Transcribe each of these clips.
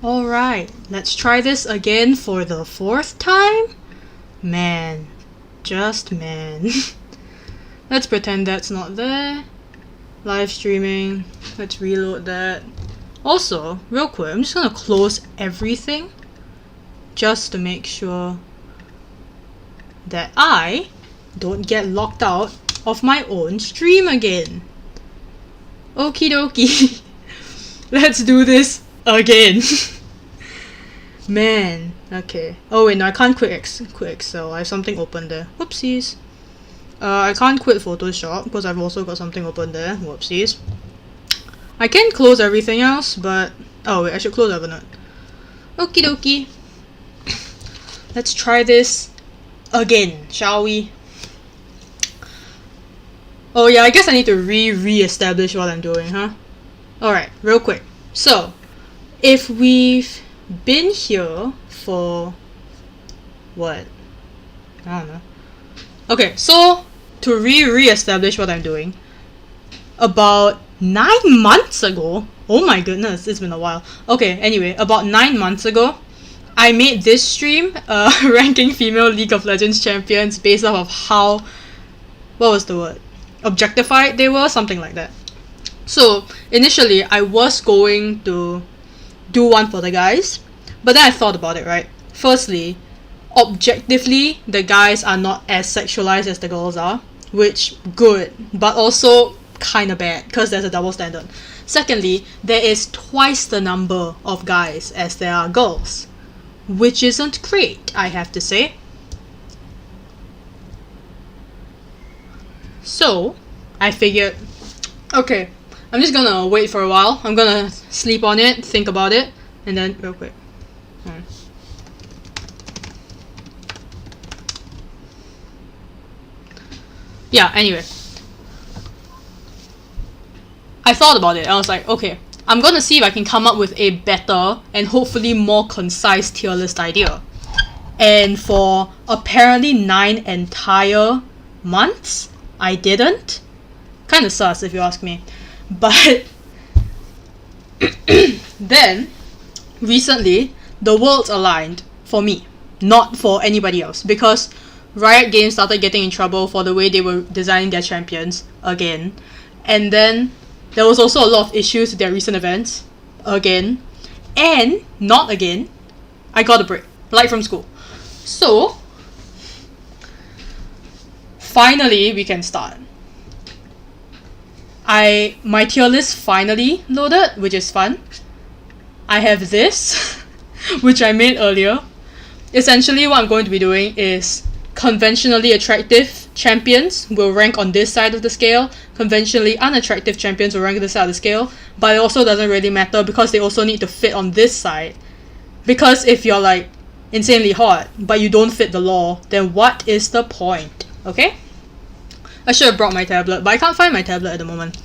Alright, let's try this again for the 4th time? Man. Just man. Let's pretend that's not there. Live streaming. Let's reload that. Also, real quick, I'm just gonna close everything just to make sure that I don't get locked out of my own stream again. Okie dokie. Let's do this again. Man. Okay. Oh wait, no, I can't quit Excel. I have something open there. Whoopsies. I can't quit Photoshop because I've also got something open there. Whoopsies. I can close everything else, but... Oh wait, I should close Evernote. Okie dokie. Let's try this again, shall we? Oh yeah, I guess I need to re-establish what I'm doing, huh? Alright, real quick. So, if we've been here for... what? I don't know. Okay, so to re-establish what I'm doing, about 9 months ago, oh my goodness, it's been a while. Okay, anyway, about 9 months ago, I made this stream ranking female League of Legends champions based off of how, what was the word? Objectified they were, something like that. So initially I was going to do one for the guys, but then I thought about it, right? Firstly, objectively the guys are not as sexualized as the girls are, which good, but also kinda bad because there's a double standard. Secondly, there is twice the number of guys as there are girls, which isn't great, I have to say. So I figured, okay, I'm just gonna wait for a while. I'm gonna sleep on it, think about it, and then real quick. Yeah, anyway. I thought about it. I was like, okay, I'm gonna see if I can come up with a better and hopefully more concise tier list idea. And for apparently 9 entire months, I didn't. Kinda sus if you ask me. But then, recently, the worlds aligned for me, not for anybody else, because Riot Games started getting in trouble for the way they were designing their champions again, and then there was also a lot of issues with their recent events again, and not again, I got a break, like from school. So finally we can start. My tier list finally loaded, which is fun. I have this, which I made earlier. Essentially what I'm going to be doing is conventionally attractive champions will rank on this side of the scale, conventionally unattractive champions will rank on this side of the scale, but it also doesn't really matter because they also need to fit on this side. Because if you're like insanely hot, but you don't fit the law, then what is the point? Okay? I should have brought my tablet, but I can't find my tablet at the moment.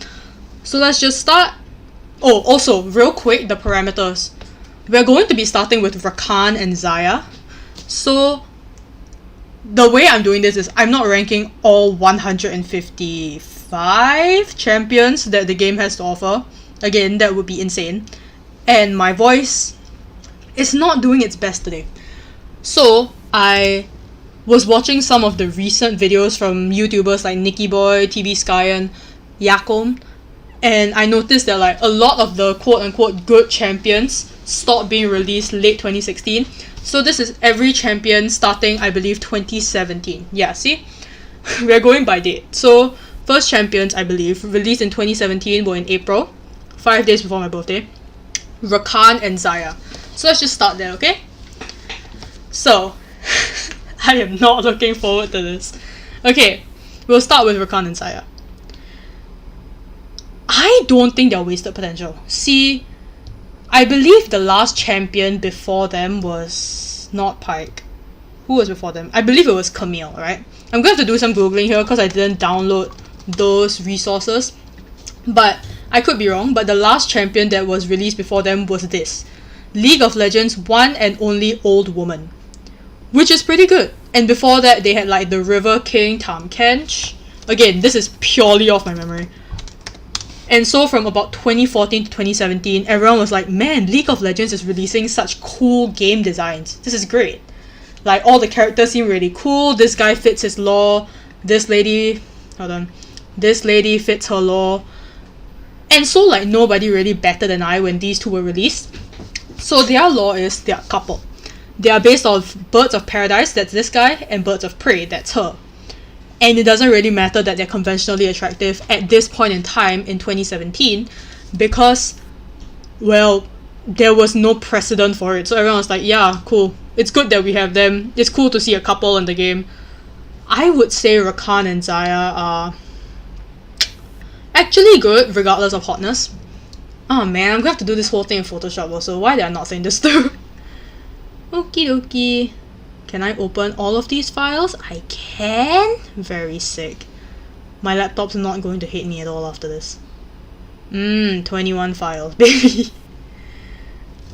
So let's just start. Oh, also, real quick, the parameters. We're going to be starting with Rakan and Xayah. So the way I'm doing this is I'm not ranking all 155 champions that the game has to offer. Again, that would be insane. And my voice is not doing its best today. So I was watching some of the recent videos from YouTubers like Nicky Boy, TV Sky, and Yakom, and I noticed that like a lot of the quote-unquote good champions stopped being released late 2016. So this is every champion starting, I believe, 2017. Yeah, see? We're going by date. So first champions, I believe, released in 2017 were in April, 5 days before my birthday. Rakan and Xayah. So let's just start there, okay? So I am not looking forward to this. Okay, we'll start with Rakan and Xayah. I don't think they're wasted potential. See, I believe the last champion before them was not Pike. Who was before them? I believe it was Camille, right? I'm going to have to do some googling here because I didn't download those resources. But I could be wrong, but the last champion that was released before them was this. League of Legends one and only old woman. Which is pretty good. And before that, they had like the River King Tam Kench. Again, this is purely off my memory. And so from about 2014 to 2017, everyone was like, man, League of Legends is releasing such cool game designs. This is great. Like, all the characters seem really cool. This guy fits his lore. This lady... Hold on. This lady fits her lore. And so, like, nobody really batted an eye when these two were released. So their lore is they're a couple. They are based off Birds of Paradise, that's this guy, and Birds of Prey, that's her. And it doesn't really matter that they're conventionally attractive at this point in time in 2017 because, well, there was no precedent for it. So everyone was like, yeah, cool. It's good that we have them. It's cool to see a couple in the game. I would say Rakan and Xayah are actually good regardless of hotness. Oh man, I'm gonna have to do this whole thing in Photoshop also. Why did I not think this through? Okie dokie. Can I open all of these files? I can? Very sick. My laptop's not going to hate me at all after this. 21 files, baby.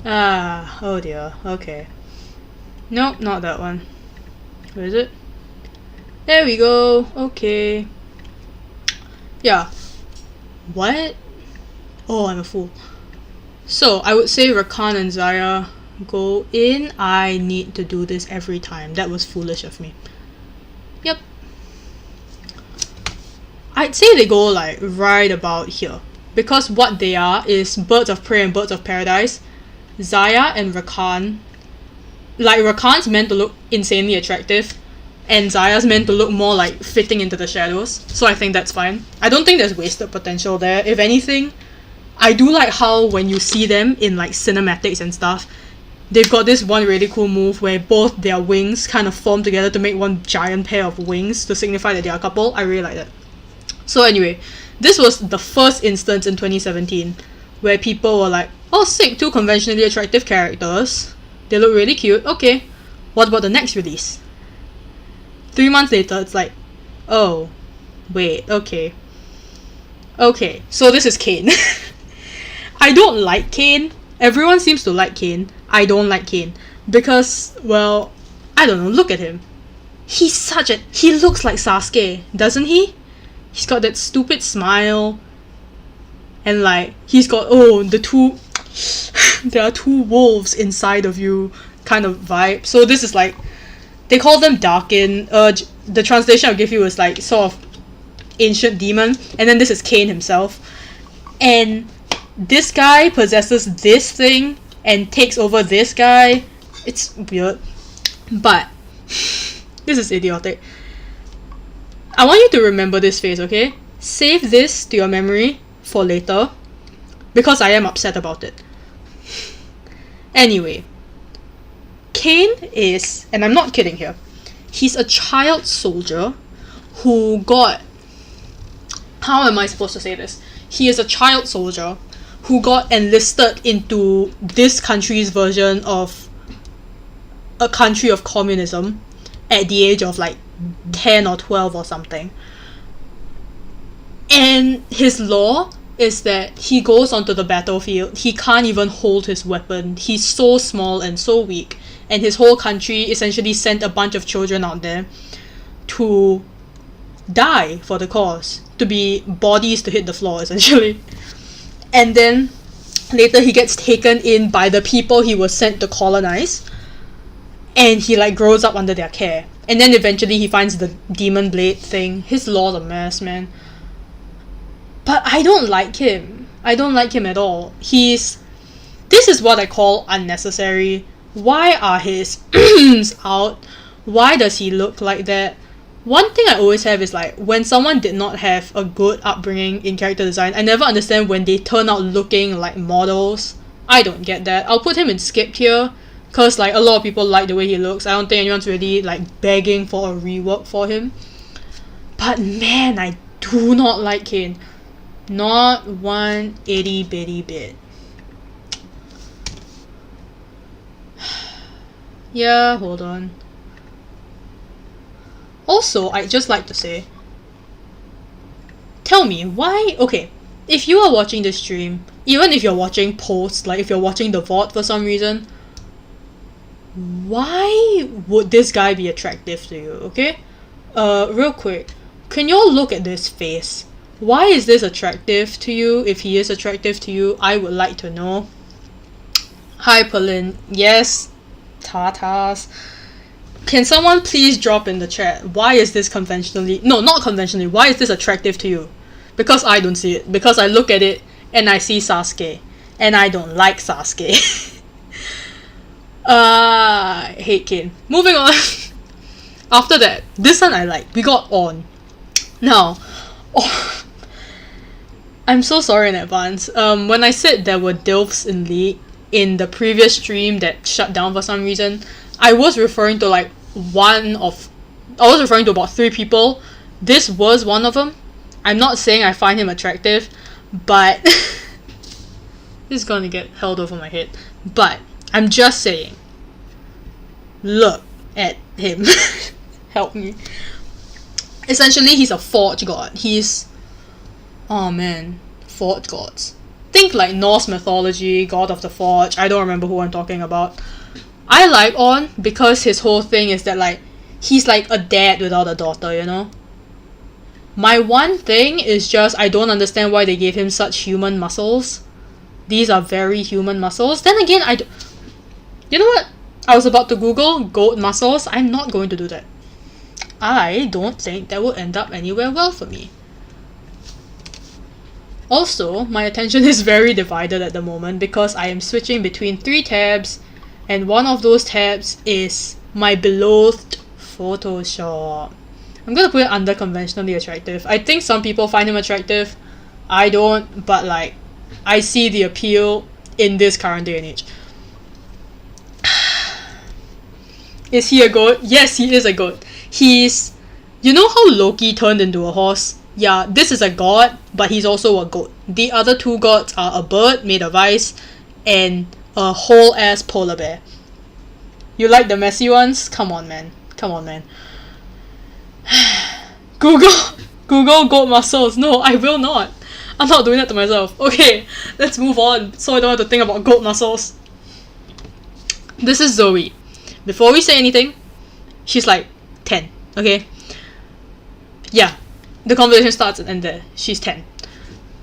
Oh dear. Okay. Nope, not that one. Where is it? There we go. Okay. Yeah. What? Oh, I'm a fool. So, I would say Rakan and Xayah go in. I need to do this every time. That was foolish of me. Yep. I'd say they go like right about here. Because what they are is Birds of Prey and Birds of Paradise. Xayah and Rakan. Like, Rakan's meant to look insanely attractive. And Xayah's meant to look more like fitting into the shadows. So I think that's fine. I don't think there's wasted potential there. If anything, I do like how when you see them in like cinematics and stuff, they've got this one really cool move where both their wings kind of form together to make one giant pair of wings to signify that they are a couple. I really like that. So anyway, this was the first instance in 2017 where people were like, oh sick, two conventionally attractive characters. They look really cute. Okay, what about the next release? 3 months later, it's like, oh, wait, okay. Okay, so this is Kane. I don't like Kane. Everyone seems to like Kane. I don't like Kane. Because, well, I don't know, look at him. He looks like Sasuke, doesn't he? He's got that stupid smile. And like, he's got, there are two wolves inside of you kind of vibe. So this is like, they call them Darkin. The translation I'll give you is like sort of ancient demon. And then this is Kane himself. And this guy possesses this thing and takes over this guy. It's weird. But this is idiotic. I want you to remember this face, okay? Save this to your memory for later. Because I am upset about it. Anyway. Kane is, and I'm not kidding here, he's a child soldier who got... How am I supposed to say this? He is a child soldier who got enlisted into this country's version of a country of communism at the age of like 10 or 12 or something. And his law is that he goes onto the battlefield, he can't even hold his weapon, he's so small and so weak, and his whole country essentially sent a bunch of children out there to die for the cause, to be bodies to hit the floor essentially. And then later he gets taken in by the people he was sent to colonize, and he like grows up under their care. And then eventually he finds the demon blade thing. His law's a mess, man. But I don't like him. I don't like him at all. This is what I call unnecessary. Why are his out? Why does he look like that? One thing I always have is like, when someone did not have a good upbringing in character design, I never understand when they turn out looking like models. I don't get that. I'll put him in skip tier, cause like a lot of people like the way he looks. I don't think anyone's really like begging for a rework for him. But man, I do not like Kane. Not one itty bitty bit. Yeah, hold on. Also, I'd just like to say, tell me, why... Okay, if you are watching this stream, even if you're watching post, like if you're watching the VOD for some reason, why would this guy be attractive to you, okay? Real quick, can you all look at this face? Why is this attractive to you? If he is attractive to you, I would like to know. Hi, Pauline. Yes, tatas. Can someone please drop in the chat? Why is this conventionally... No, not conventionally. Why is this attractive to you? Because I don't see it. Because I look at it and I see Sasuke. And I don't like Sasuke. I hate Kane. Moving on. After that, this one I like. We got on. Now, I'm so sorry in advance. When I said there were DILFs in League in the previous stream that shut down for some reason, I was referring to like I was referring to about 3 people. This was one of them. I'm not saying I find him attractive, but this is gonna get held over my head. But I'm just saying, look at him. Help me. Essentially, he's a forge god. Oh man, forge gods. Think like Norse mythology, god of the forge. I don't remember who I'm talking about. I like On because his whole thing is that like he's like a dad without a daughter, you know? My one thing is just I don't understand why they gave him such human muscles. These are very human muscles. Then again, you know what? I was about to Google goat muscles. I'm not going to do that. I don't think that will end up anywhere well for me. Also, my attention is very divided at the moment because I am switching between 3 tabs, and one of those tabs is my beloved Photoshop. I'm gonna put it under conventionally attractive. I think some people find him attractive. I don't, but like, I see the appeal in this current day and age. Is he a goat? Yes, he is a goat. You know how Loki turned into a horse? Yeah, this is a god, but he's also a goat. The other 2 gods are a bird made of ice and a whole ass polar bear. You like the messy ones? Come on, man. Come on, man. Google goat muscles. No, I will not. I'm not doing that to myself. Okay, let's move on so I don't have to think about goat muscles. This is Zoe. Before we say anything, she's like 10, okay? Yeah, the conversation starts and ends there. She's 10.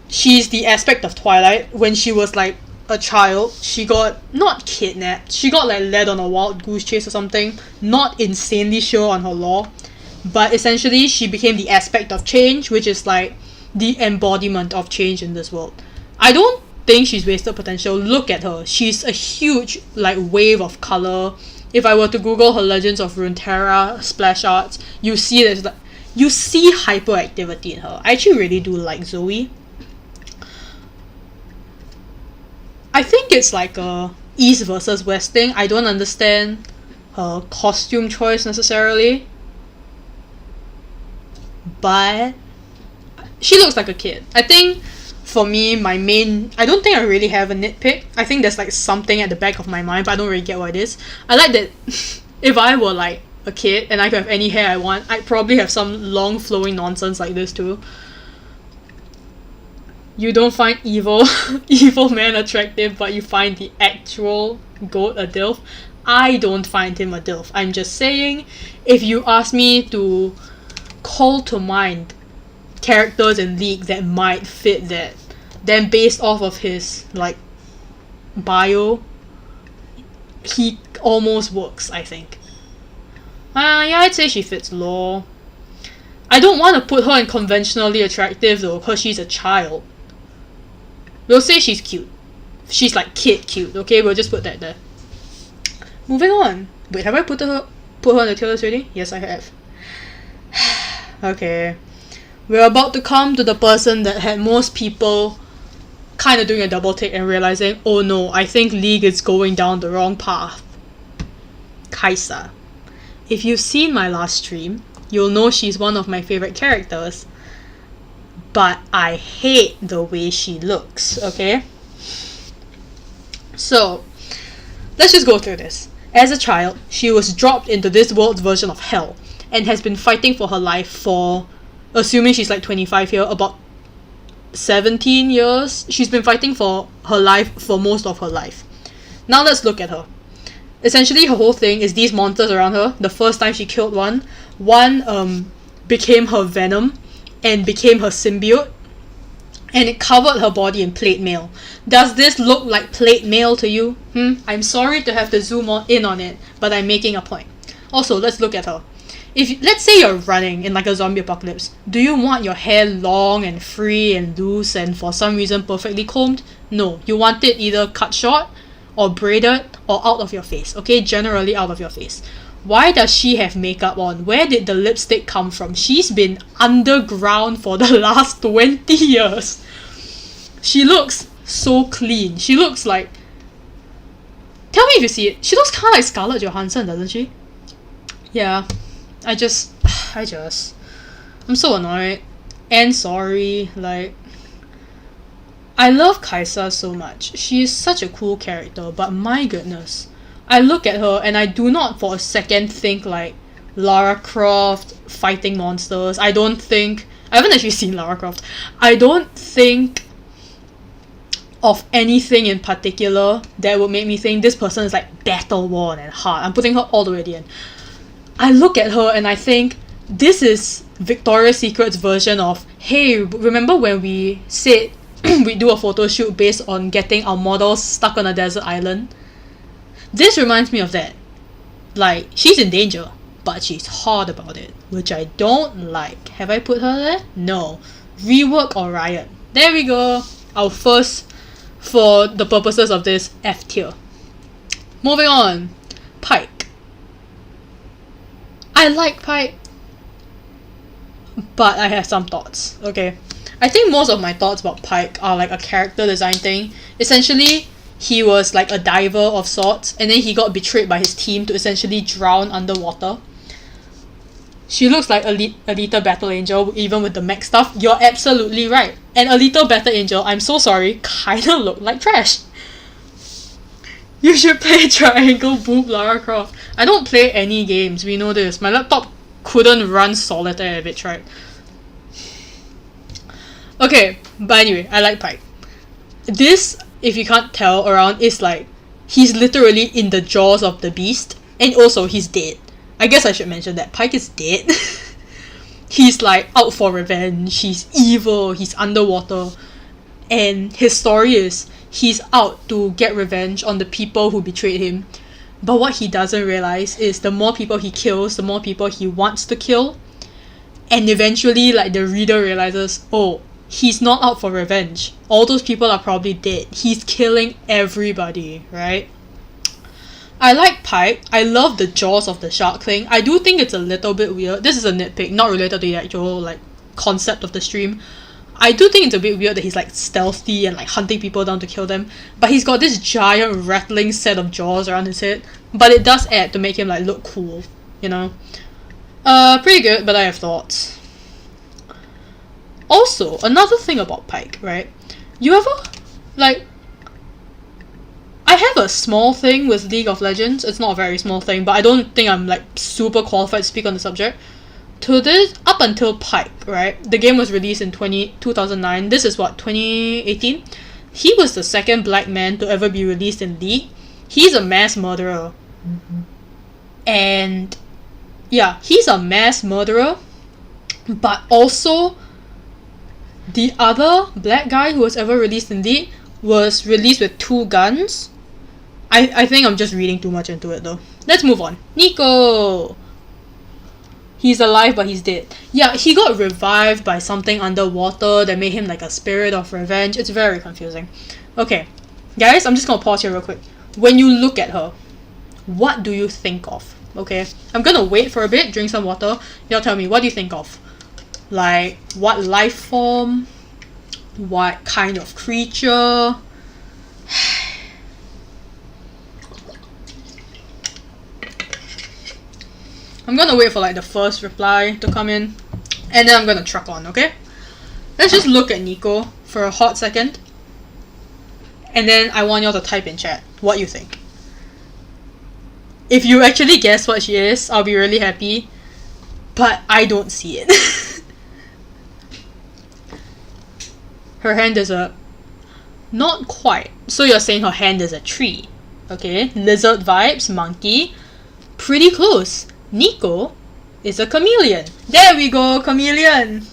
She's the aspect of Twilight. When she was like a child, she got not kidnapped. She got like led on a wild goose chase or something. Not insanely sure on her lore. But essentially, she became the aspect of change, which is like the embodiment of change in this world. I don't think she's wasted potential. Look at her. She's a huge like wave of color. If I were to Google her Legends of Runeterra splash arts, you see there's like you see hyperactivity in her. I actually really do like Zoe. I think it's like a East versus West thing. I don't understand her costume choice necessarily, but she looks like a kid. I think for me, I don't think I really have a nitpick. I think there's like something at the back of my mind, but I don't really get what it is. I like that if I were like a kid and I could have any hair I want, I'd probably have some long flowing nonsense like this too. You don't find evil man attractive, but you find the actual goat a DILF. I don't find him a DILF. I'm just saying, if you ask me to call to mind characters in League that might fit that, then based off of his like bio, he almost works, I think. Yeah, I'd say she fits lore. I don't want to put her in conventionally attractive though, because she's a child. We'll say she's cute. She's like kid cute, okay? We'll just put that there. Moving on. Wait, have I put her on the tier list already? Yes, I have. Okay. We're about to come to the person that had most people kind of doing a double take and realizing, oh no, I think League is going down the wrong path. Kaiser. If you've seen my last stream, you'll know she's one of my favorite characters. But I hate the way she looks, okay? So, let's just go through this. As a child, she was dropped into this world's version of hell and has been fighting for her life for, assuming she's like 25 here, about 17 years. She's been fighting for her life for most of her life. Now let's look at her. Essentially, her whole thing is these monsters around her. The first time she killed one became her venom and became her symbiote. and it covered her body in plate mail. Does this look like plate mail to you? I'm sorry to have to zoom in on it, but I'm making a point. Also, let's look at her. If let's say you're running in like a zombie apocalypse, do you want your hair long and free and loose and for some reason perfectly combed? No, you want it either cut short or braided or out of your face, okay? Generally out of your face. Why does she have makeup on? Where did the lipstick come from? She's been underground for the last 20 years. She looks so clean. She looks like... Tell me if you see it. She looks kind of like Scarlett Johansson, doesn't she? Yeah. I'm so annoyed. And sorry. Like... I love Kaiser so much. She is such a cool character, but my goodness. I look at her and I do not for a second think like Lara Croft fighting monsters. I haven't actually seen Lara Croft. I don't think of anything in particular that would make me think this person is like battle worn and hard. I'm putting her all the way at the end. I look at her and I think this is Victoria's Secret's version of, hey, remember when we said we do a photo shoot based on getting our models stuck on a desert island? This reminds me of that. Like, she's in danger, but she's hard about it, which I don't like. Have I put her there? No. Rework or riot. There we go. Our first, for the purposes of this, F tier. Moving on. Pike. I like Pike, but I have some thoughts, okay? I think most of my thoughts about Pike are like a character design thing. Essentially, he was like a diver of sorts, and then he got betrayed by his team to essentially drown underwater. She looks like Alita Battle Angel, even with the mech stuff. You're absolutely right. And Alita Battle Angel, I'm so sorry, kinda look like Thrash. You should play Triangle Boob Lara Croft. I don't play any games, we know this. My laptop couldn't run Solitaire if it tried. Okay, but anyway, I like Pike. This, if you can't tell around, is like, he's literally in the jaws of the beast, and also he's dead. I guess I should mention that Pike is dead. He's like out for revenge, he's evil, he's underwater, and his story is he's out to get revenge on the people who betrayed him. But what he doesn't realize is the more people he kills, the more people he wants to kill, and eventually like the reader realizes, oh, he's not out for revenge. All those people are probably dead. He's killing everybody, right? I like Pike. I love the jaws of the shark thing. I do think it's a little bit weird. This is a nitpick, not related to the actual like concept of the stream. I do think it's a bit weird that he's like stealthy and like hunting people down to kill them. But he's got this giant rattling set of jaws around his head. But it does add to make him like look cool, you know? Pretty good, but I have thoughts. Also, another thing about Pike, right? You ever, like, I have a small thing with League of Legends. It's not a very small thing, but I don't think I'm, like, super qualified to speak on the subject. To this, up until Pike, right? The game was released in 2009. This is what, 2018? He was the second black man to ever be released in League. He's a mass murderer. And, yeah, he's a mass murderer, but also the other black guy who was ever released in League was released with 2 guns. I think I'm just reading too much into it though. Let's move on. Nico! He's alive but he's dead. Yeah, he got revived by something underwater that made him like a spirit of revenge. It's very confusing. Okay, guys, I'm just gonna pause here real quick. When you look at her, what do you think of? Okay, I'm gonna wait for a bit, drink some water. Y'all tell me, what do you think of? Like, what life form? What kind of creature? I'm gonna wait for like the first reply to come in, and then I'm gonna truck on, okay? Let's just look at Nico for a hot second, and then I want y'all to type in chat what you think. If you actually guess what she is, I'll be really happy, but I don't see it. Her hand is a... Not quite. So you're saying her hand is a tree. Okay, lizard vibes, monkey. Pretty close. Nico is a chameleon. There we go, chameleon.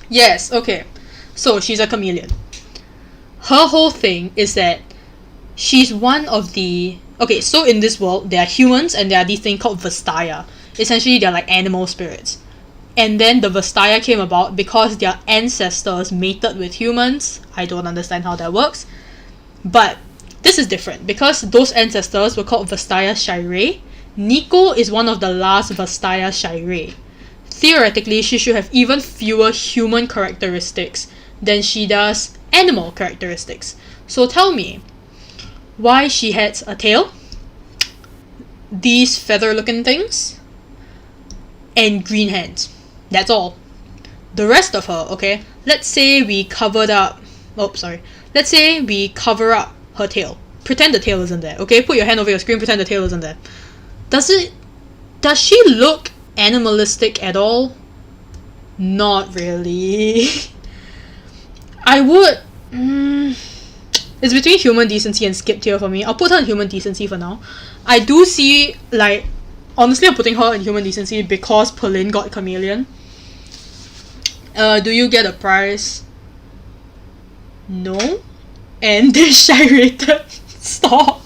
Yes, okay. So she's a chameleon. Her whole thing is that she's one of the... Okay, so in this world, there are humans and there are these things called Vastaya. Essentially, they're like animal spirits. And then the Vastaya came about because their ancestors mated with humans. I don't understand how that works. But this is different because those ancestors were called Vastaya Shirei. Nico is one of the last Vastaya Shirei. Theoretically, she should have even fewer human characteristics than she does animal characteristics. So tell me, why she has a tail, these feather looking things, and green hands. That's all. The rest of her, okay, let's say we covered up, let's say we cover up her tail. Pretend the tail isn't there, okay? Put your hand over your screen, pretend the tail isn't there. Does she look animalistic at all? Not really. I would... it's between human decency and skip tier for me. I'll put her in human decency for now. I do see, like... Honestly, I'm putting her in human decency because Pauline got chameleon. Do you get a prize? No. And this shy rated. Stop.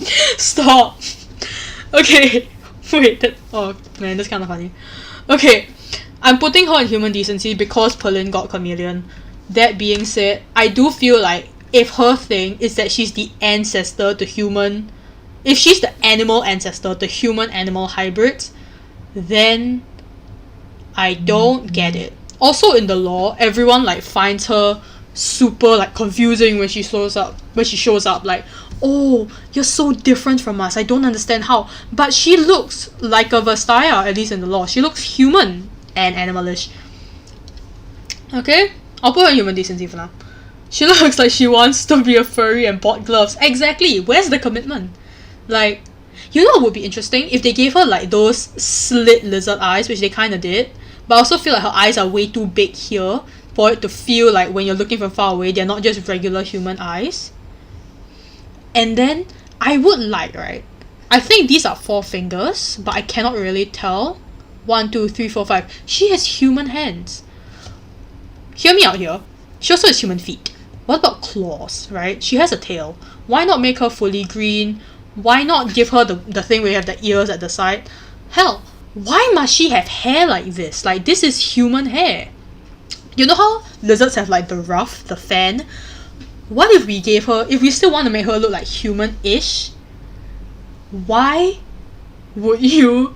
Okay. Wait. Oh man, that's kind of funny. Okay. I'm putting her in human decency because Pauline got chameleon. That being said, I do feel like if her thing is that she's the ancestor to human... If she's the animal ancestor to human-animal hybrids, then I don't get it. Also in the lore, everyone like finds her super like confusing when she shows up. Like, oh, you're so different from us. I don't understand how. But she looks like a Vastaya, at least in the lore. She looks human and animalish. Okay? I'll put her in human decency for now. She looks like she wants to be a furry and bought gloves. Exactly. Where's the commitment? Like, you know what would be interesting? If they gave her like those slit lizard eyes, which they kind of did. But I also feel like her eyes are way too big here for it to feel like when you're looking from far away, they're not just regular human eyes. And then, I would like, right? I think these are 4 fingers, but I cannot really tell. 1, 2, 3, 4, 5. She has human hands. Hear me out here. She also has human feet. What about claws, right? She has a tail. Why not make her fully green? Why not give her the thing where you have the ears at the side? Hell, why must she have hair like this? Like, this is human hair. You know how lizards have like the ruff, the fan? What if we gave her... If we still want to make her look like human-ish, why would you...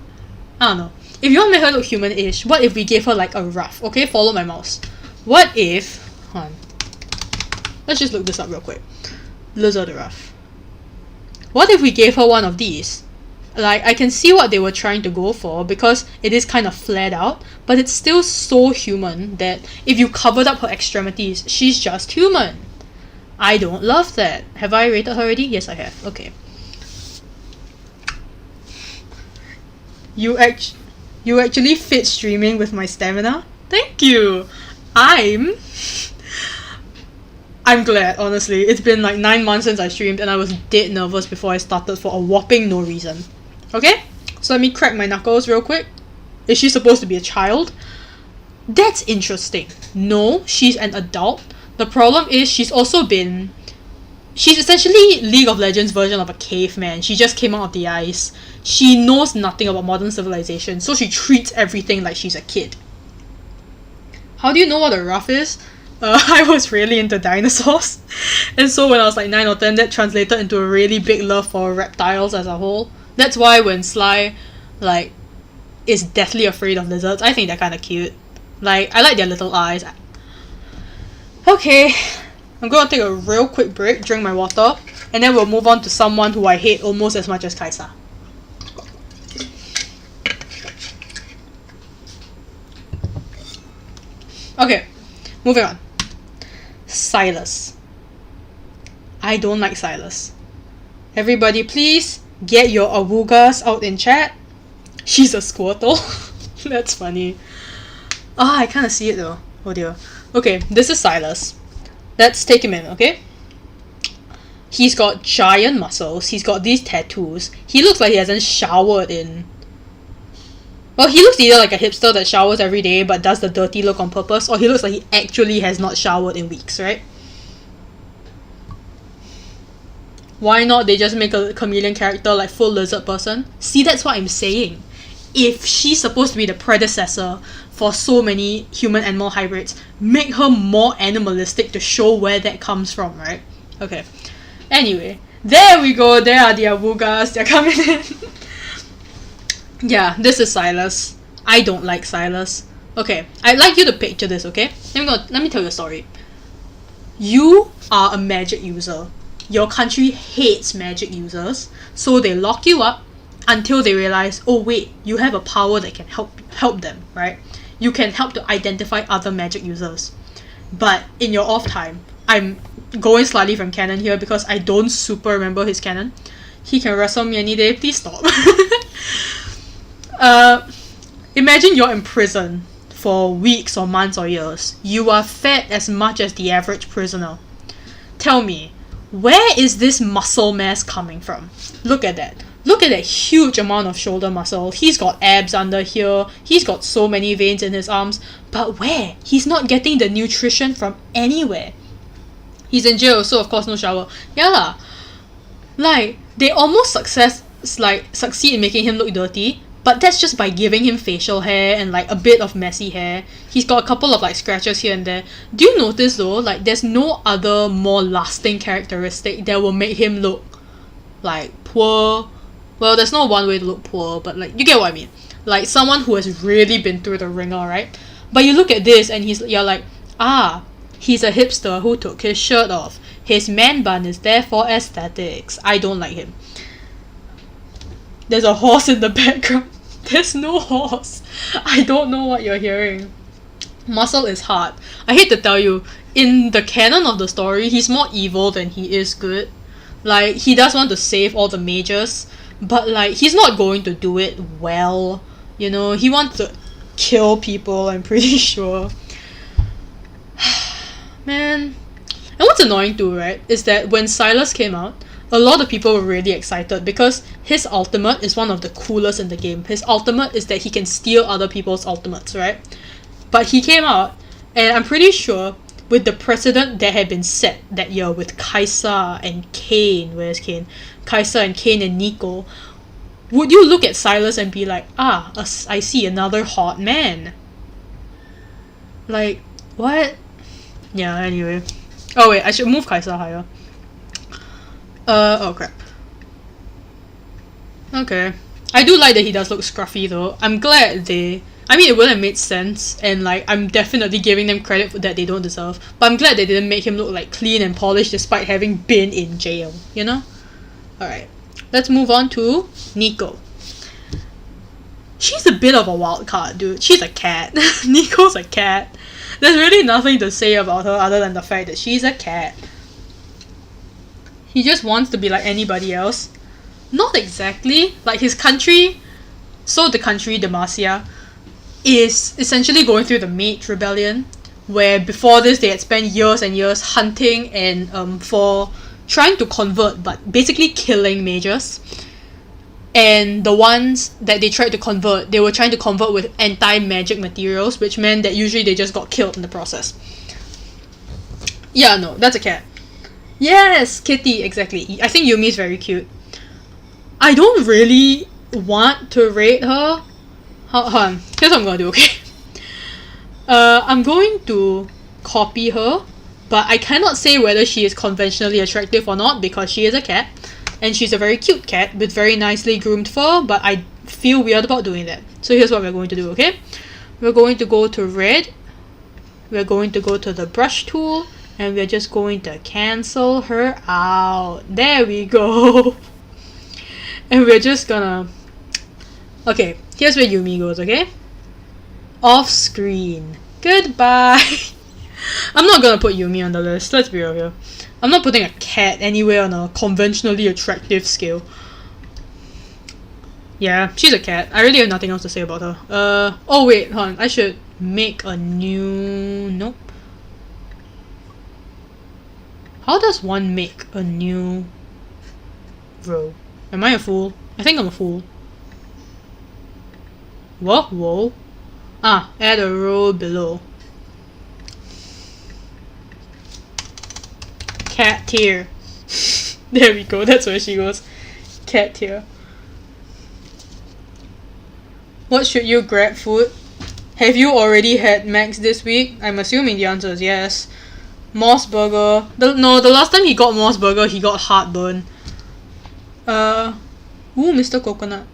I don't know. If you want to make her look human-ish, what if we gave her like a ruff? Okay, follow my mouse. What if... Hold on. Let's just look this up real quick. Lizard ruff. What if we gave her one of these? Like, I can see what they were trying to go for because it is kind of flared out, but it's still so human that if you covered up her extremities, she's just human. I don't love that. Have I rated her already? Yes, I have. Okay. You actually fit streaming with my stamina? Thank you! I'm glad, honestly. It's been like 9 months since I streamed and I was dead nervous before I started for a whopping no reason. Okay? So let me crack my knuckles real quick. Is she supposed to be a child? That's interesting. No, she's an adult. The problem is she's essentially League of Legends version of a caveman. She just came out of the ice. She knows nothing about modern civilization, so she treats everything like she's a kid. How do you know what a ruff is? I was really into dinosaurs. And so when I was like 9 or 10, that translated into a really big love for reptiles as a whole. That's why when Sly, like, is deathly afraid of lizards, I think they're kind of cute. Like, I like their little eyes. Okay, I'm gonna take a real quick break, drink my water, and then we'll move on to someone who I hate almost as much as Kaiser. Okay, moving on. Silas. I don't like Silas. Everybody please get your awoogas out in chat. She's a Squirtle. That's funny. I kind of see it though. Oh dear. Okay, this is Silas. Let's take him in, okay? He's got giant muscles. He's got these tattoos. He looks like he hasn't showered in Well, he looks either like a hipster that showers every day but does the dirty look on purpose, or he looks like he actually has not showered in weeks, right? Why not they just make a chameleon character like full lizard person? See, that's what I'm saying. If she's supposed to be the predecessor for so many human-animal hybrids, make her more animalistic to show where that comes from, right? Okay. Anyway, there we go. There are the awugas. They're coming in. Yeah, this is Silas. I don't like Silas. Okay, I'd like you to picture this, okay? Let me tell you a story. You are a magic user. Your country hates magic users, so they lock you up until they realize, oh wait, you have a power that can help them, right? You can help to identify other magic users. But in your off time, I'm going slightly from canon here because I don't super remember his canon. He can wrestle me any day, please stop. Imagine you're in prison for weeks or months or years. You are fed as much as the average prisoner. Tell me, where is this muscle mass coming from? Look at that. Look at that huge amount of shoulder muscle. He's got abs under here. He's got so many veins in his arms. But where? He's not getting the nutrition from anywhere. He's in jail, so of course no shower. Yeah lah. Like, they almost succeed in making him look dirty. But that's just by giving him facial hair and like a bit of messy hair. He's got a couple of like scratches here and there. Do you notice though, like there's no other more lasting characteristic that will make him look like poor. Well, there's no one way to look poor, but like you get what I mean. Like someone who has really been through the ringer, right? But you look at this and you're like, ah, he's a hipster who took his shirt off. His man bun is there for aesthetics. I don't like him. There's a horse in the background. There's no horse. I don't know what you're hearing. Muscle is hard. I hate to tell you, in the canon of the story, he's more evil than he is good. Like, he does want to save all the mages, but like, he's not going to do it well. You know, he wants to kill people, I'm pretty sure. Man. And what's annoying too, right, is that when Silas came out, a lot of people were really excited because his ultimate is one of the coolest in the game. His ultimate is that he can steal other people's ultimates, right? But he came out, and I'm pretty sure with the precedent that had been set that year with Kaiser and Kane, where's Kane? Kaiser and Kane and Nico, would you look at Silas and be like, ah, I see another hot man? Like, what? Yeah, anyway. Oh wait, I should move Kaiser higher. Oh crap. Okay. I do like that he does look scruffy though. I'm glad it wouldn't have made sense, and like, I'm definitely giving them credit for that they don't deserve, but I'm glad they didn't make him look like clean and polished despite having been in jail, you know? Alright. Let's move on to Nico. She's a bit of a wild card, dude. She's a cat. Nico's a cat. There's really nothing to say about her other than the fact that she's a cat. He just wants to be like anybody else. Not exactly. Like his country, so the country, Demacia, is essentially going through the Mage Rebellion, where before this they had spent years and years hunting and for trying to convert, but basically killing mages. And the ones that they tried to convert, they were trying to convert with anti-magic materials, which meant that usually they just got killed in the process. Yeah, no, that's a cat. Yes, Kitty, exactly. I think Yumi's very cute. I don't really want to rate her. Hold on. Here's what I'm gonna do, okay? I'm going to copy her, but I cannot say whether she is conventionally attractive or not because she is a cat. And she's a very cute cat with very nicely groomed fur, but I feel weird about doing that. So here's what we're going to do, okay? We're going to go to red. We're going to go to the brush tool. And we're just going to cancel her out. There we go. And we're just gonna... Okay, here's where Yumi goes, okay? Off screen. Goodbye. I'm not gonna put Yumi on the list, let's be real here. I'm not putting a cat anywhere on a conventionally attractive scale. Yeah, she's a cat. I really have nothing else to say about her. Oh wait, hold on. I should make a new... Nope. How does one make a new row? Am I a fool? I think I'm a fool. What? Whoa. Ah, add a row below. Cat tier. There we go, that's where she goes. Cat tier. What should you grab food? Have you already had Max this week? I'm assuming the answer is yes. Moss Burger. No, the last time he got Moss Burger, he got heartburn. Ooh, Mr. Coconut.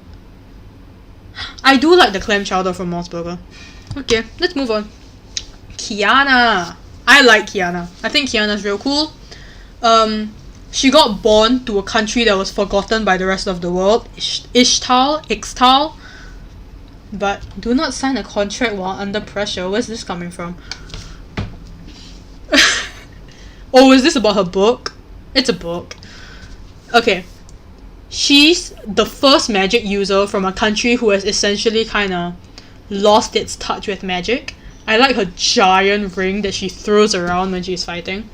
I do like the clam chowder from Moss Burger. Okay, let's move on. Kiana. I like Kiana. I think Kiana's real cool. She got born to a country that was forgotten by the rest of the world. Ixtal. But do not sign a contract while under pressure. Where's this coming from? Oh, is this about her book? It's a book. Okay. She's the first magic user from a country who has essentially kinda lost its touch with magic. I like her giant ring that she throws around when she's fighting.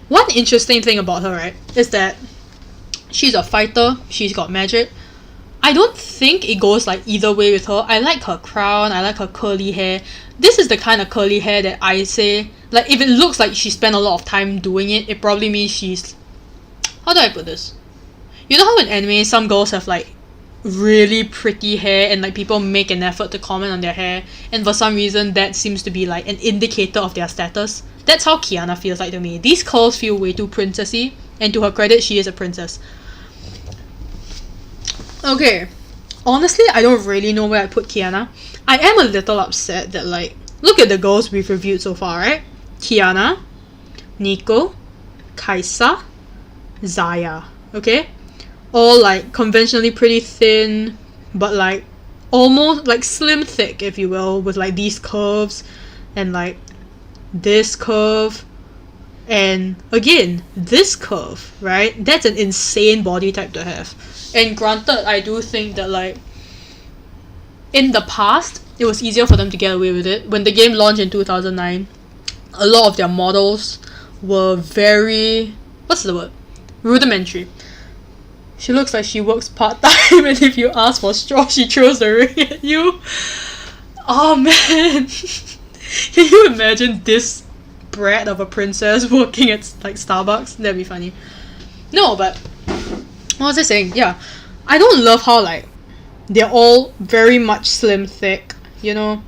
One interesting thing about her, right, is that she's a fighter, she's got magic. I don't think it goes like either way with her. I like her crown, I like her curly hair. This is the kind of curly hair that I say, like if it looks like she spent a lot of time doing it, it probably means she's... How do I put this? You know how in anime some girls have like really pretty hair and like people make an effort to comment on their hair, and for some reason that seems to be like an indicator of their status? That's how Kiana feels like to me. These curls feel way too princessy, and to her credit, she is a princess. Okay, honestly, I don't really know where I put Kiana. I am a little upset that like, look at the girls we've reviewed so far, right? Kiana, Nico, Kaiser, Zaya, okay? All like conventionally pretty thin, but like almost like slim thick, if you will, with like these curves and like this curve and again this curve, right? That's an insane body type to have. And granted, I do think that like in the past it was easier for them to get away with it. When the game launched in 2009, a lot of their models were very, what's the word, rudimentary. She looks like she works part-time, and if you ask for straw, she throws the ring at you. Oh man. Can you imagine this brat of a princess working at like Starbucks? That'd be funny. No, but what was I saying? Yeah, I don't love how like they're all very much slim thick, you know.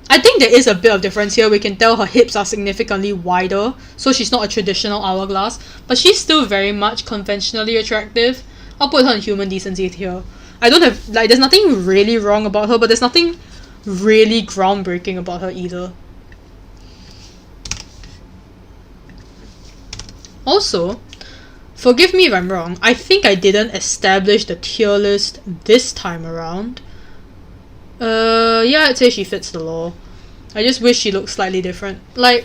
I think there is a bit of difference here. We can tell her hips are significantly wider, so she's not a traditional hourglass, but she's still very much conventionally attractive. I'll put her in human decency here. I don't have like, there's nothing really wrong about her, but there's nothing really groundbreaking about her either. Also, forgive me if I'm wrong, I think I didn't establish the tier list this time around. Yeah, I'd say she fits the law. I just wish she looked slightly different. Like,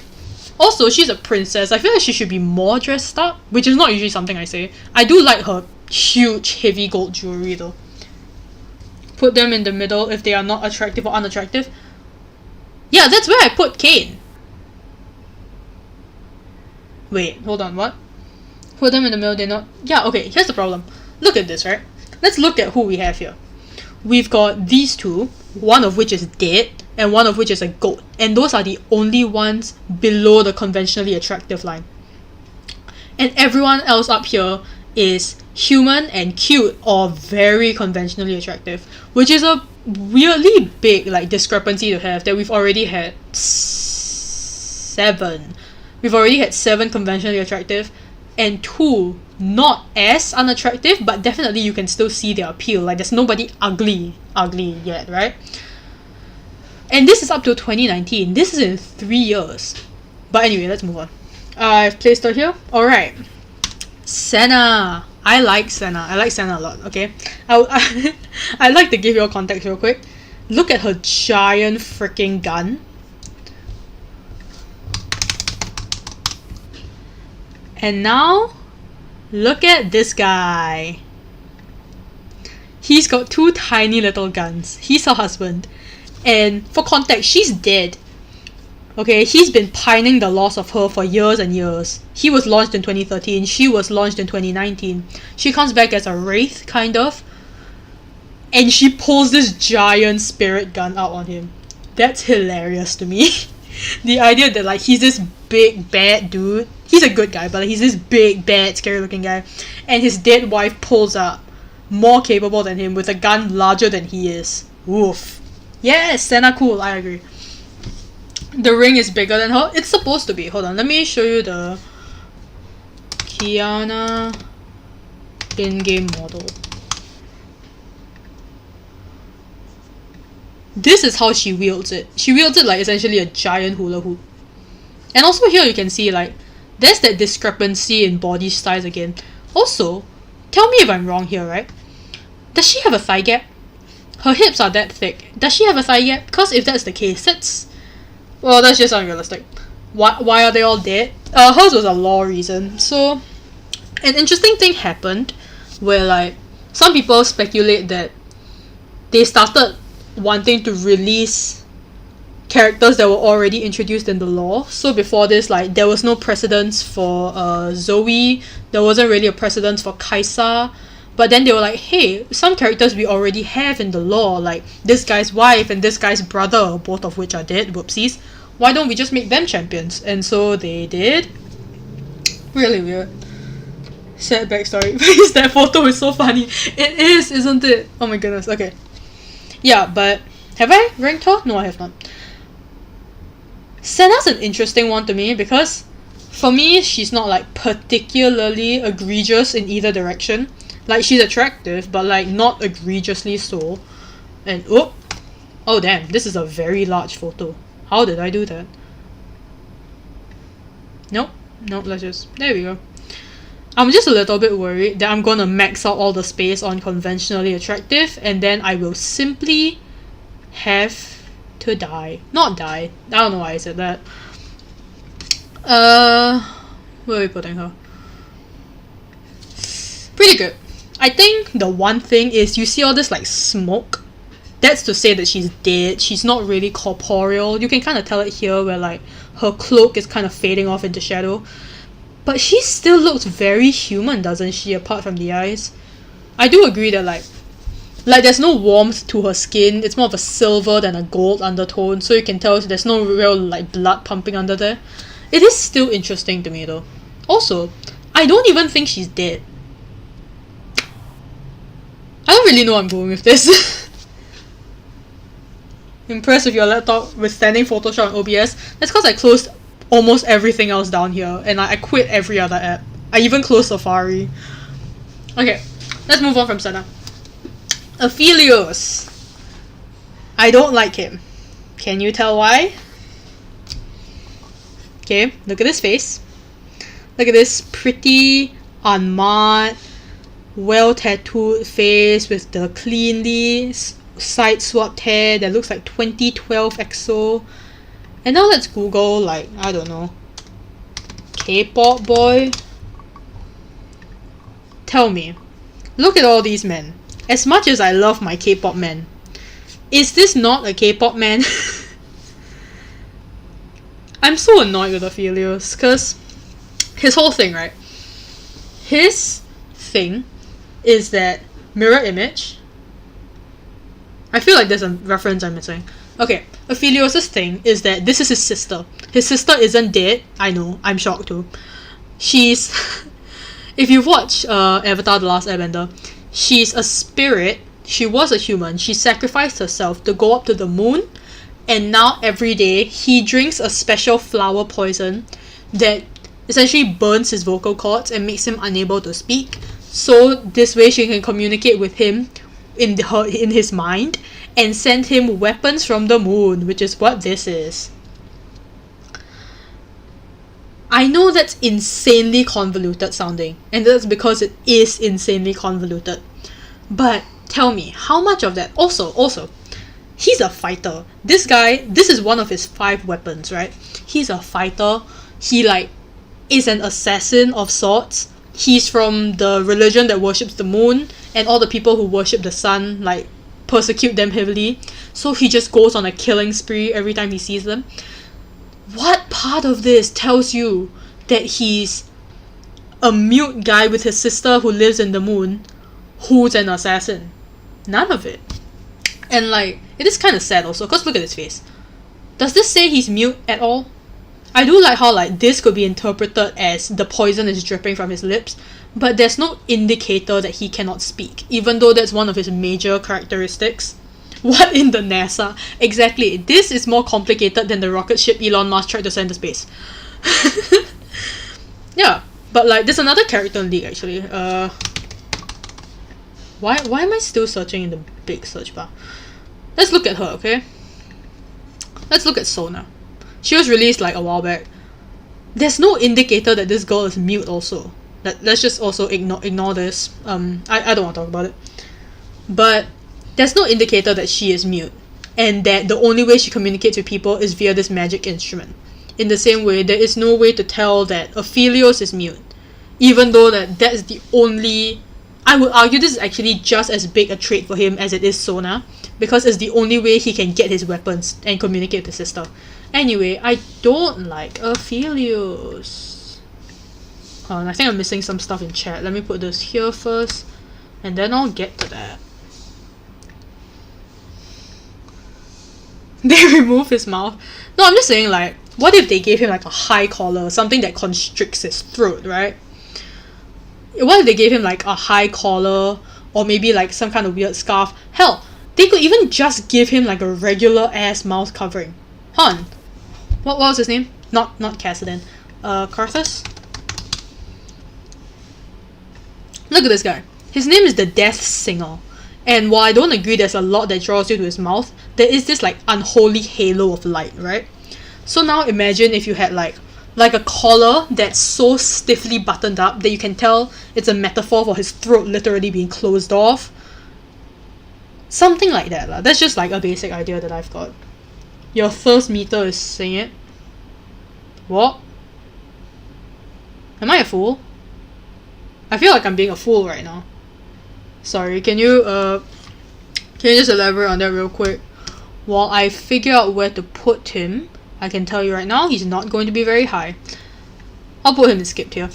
also, she's a princess. I feel like she should be more dressed up, which is not usually something I say. I do like her huge, heavy gold jewelry though. Put them in the middle if they are not attractive or unattractive. Yeah, that's where I put Kane. Wait, hold on, what? Put them in the middle, they're not... Yeah, okay, here's the problem. Look at this, right? Let's look at who we have here. We've got these two, one of which is dead, and one of which is a goat. And those are the only ones below the conventionally attractive line. And everyone else up here is human and cute or very conventionally attractive. Which is a weirdly big like discrepancy to have, that we've already had 7. We've already had 7 conventionally attractive and 2 not as unattractive, but definitely you can still see their appeal. Like there's nobody ugly yet, right? And this is up to 2019. This is in 3 years. But anyway, let's move on. I've placed her here. Alright. Senna. I like Senna. I like Senna a lot, okay? I'd like to give you all context real quick. Look at her giant freaking gun. And now, look at this guy. He's got 2 tiny little guns. He's her husband. And for context, she's dead. Okay, he's been pining the loss of her for years and years. He was launched in 2013. She was launched in 2019. She comes back as a wraith, kind of. and she pulls this giant spirit gun out on him. That's hilarious to me. The idea that like he's this big bad dude, he's a good guy, but like, he's this big bad scary looking guy, and his dead wife pulls up, more capable than him, with a gun larger than he is. Woof. Yes, Senna cool, I agree. The ring is bigger than her. It's supposed to be. Hold on, let me show you the Kiana in-game model. This is how she wields it. She wields it like essentially a giant hula hoop. And also here you can see like there's that discrepancy in body size again. Also, tell me if I'm wrong here, right? Does she have a thigh gap? Her hips are that thick. Does she have a thigh gap? Because if that's the case, that's just unrealistic. Why are they all dead? Hers was a law reason. So an interesting thing happened where like some people speculate that they started wanting to release characters that were already introduced in the lore. So before this, like there was no precedence for Zoe, there wasn't really a precedence for Kaiser, but then they were like, hey, some characters we already have in the lore, like this guy's wife and this guy's brother, both of which are dead, whoopsies, why don't we just make them champions? And so they did. Really weird. Sad backstory. That photo is so funny. It is, isn't it? Oh my goodness. Okay. Yeah, but have I ranked her? No, I have not. Senna's an interesting one to me because for me, she's not like particularly egregious in either direction. Like she's attractive, but like not egregiously so. And oh damn, this is a very large photo. How did I do that? Nope, let's just, there we go. I'm just a little bit worried that I'm gonna max out all the space on conventionally attractive and then I will simply have to die. Not die. I don't know why I said that. Where are we putting her? Pretty good. I think the one thing is you see all this like smoke. That's to say that she's dead. She's not really corporeal. You can kind of tell it here where like her cloak is kind of fading off into shadow. But she still looks very human, doesn't she, apart from the eyes? I do agree that like there's no warmth to her skin. It's more of a silver than a gold undertone, so you can tell there's no real like blood pumping under there. It is still interesting to me though. Also, I don't even think she's dead. I don't really know where I'm going with this. Impressed with your laptop withstanding Photoshop and OBS? That's because I closed almost everything else down here and I quit every other app. I even closed Safari. Okay, let's move on from Senna. Aphelios. I don't like him. Can you tell why? Okay, look at his face. Look at this pretty, unmarred, well-tattooed face with the cleanly side-swapped hair that looks like 2012 EXO. And now let's Google, like, I don't know, K-pop boy. Tell me, look at all these men. As much as I love my K-pop men, is this not a K-pop man? I'm so annoyed with Aphelios, because his whole thing, right? His thing is that mirror image. I feel like there's a reference I'm missing. Okay, Aphelios' thing is that this is his sister. His sister isn't dead. I know, I'm shocked too. She's... if you've watched Avatar The Last Airbender, she's a spirit. She was a human. She sacrificed herself to go up to the moon, and now every day he drinks a special flower poison that essentially burns his vocal cords and makes him unable to speak. So this way she can communicate with him in his mind and send him weapons from the moon, which is what this is. I know that's insanely convoluted sounding, and that's because it is insanely convoluted. But tell me, how much of that... Also, he's a fighter. This guy, this is one of his 5 weapons, right? He's a fighter. He, like, is an assassin of sorts. He's from the religion that worships the moon, and all the people who worship the sun, like, persecute them heavily. So he just goes on a killing spree every time he sees them. What part of this tells you that he's a mute guy with his sister who lives in the moon who's an assassin? None of it. And like, it is kind of sad also, because look at his face. Does this say he's mute at all? I do like how like this could be interpreted as the poison is dripping from his lips, but there's no indicator that he cannot speak, even though that's one of his major characteristics. What in the NASA? Exactly, this is more complicated than the rocket ship Elon Musk tried to send to space. Yeah, but like there's another character in League actually. Why am I still searching in the big search bar? Let's look at her, okay? Let's look at Sona. She was released like a while back. There's no indicator that this girl is mute also. Let's just also ignore this. I don't want to talk about it. But there's no indicator that she is mute. And that the only way she communicates with people is via this magic instrument. In the same way, there is no way to tell that Aphelios is mute. Even though that's the only... I would argue this is actually just as big a trait for him as it is Sona. Because it's the only way he can get his weapons and communicate with his sister. Anyway, I don't like Aphelios. Oh, and I think I'm missing some stuff in chat. Let me put this here first. And then I'll get to that. They remove his mouth. No, I'm just saying like, what if they gave him like a high collar, something that constricts his throat, right? What if they gave him like a high collar, or maybe like some kind of weird scarf? Hell, they could even just give him like a regular ass mouth covering. Hon. What was his name? Not Cassidon. Karthus? Look at this guy. His name is the Death Singer. And while I don't agree there's a lot that draws you to his mouth, there is this like unholy halo of light, right? So now imagine if you had like a collar that's so stiffly buttoned up that you can tell it's a metaphor for his throat literally being closed off. Something like that lah. That's just like a basic idea that I've got. Your thirst meter is saying it. What? Am I a fool? I feel like I'm being a fool right now. Sorry, can you just elaborate on that real quick? While I figure out where to put him, I can tell you right now, he's not going to be very high. I'll put him in skip tier.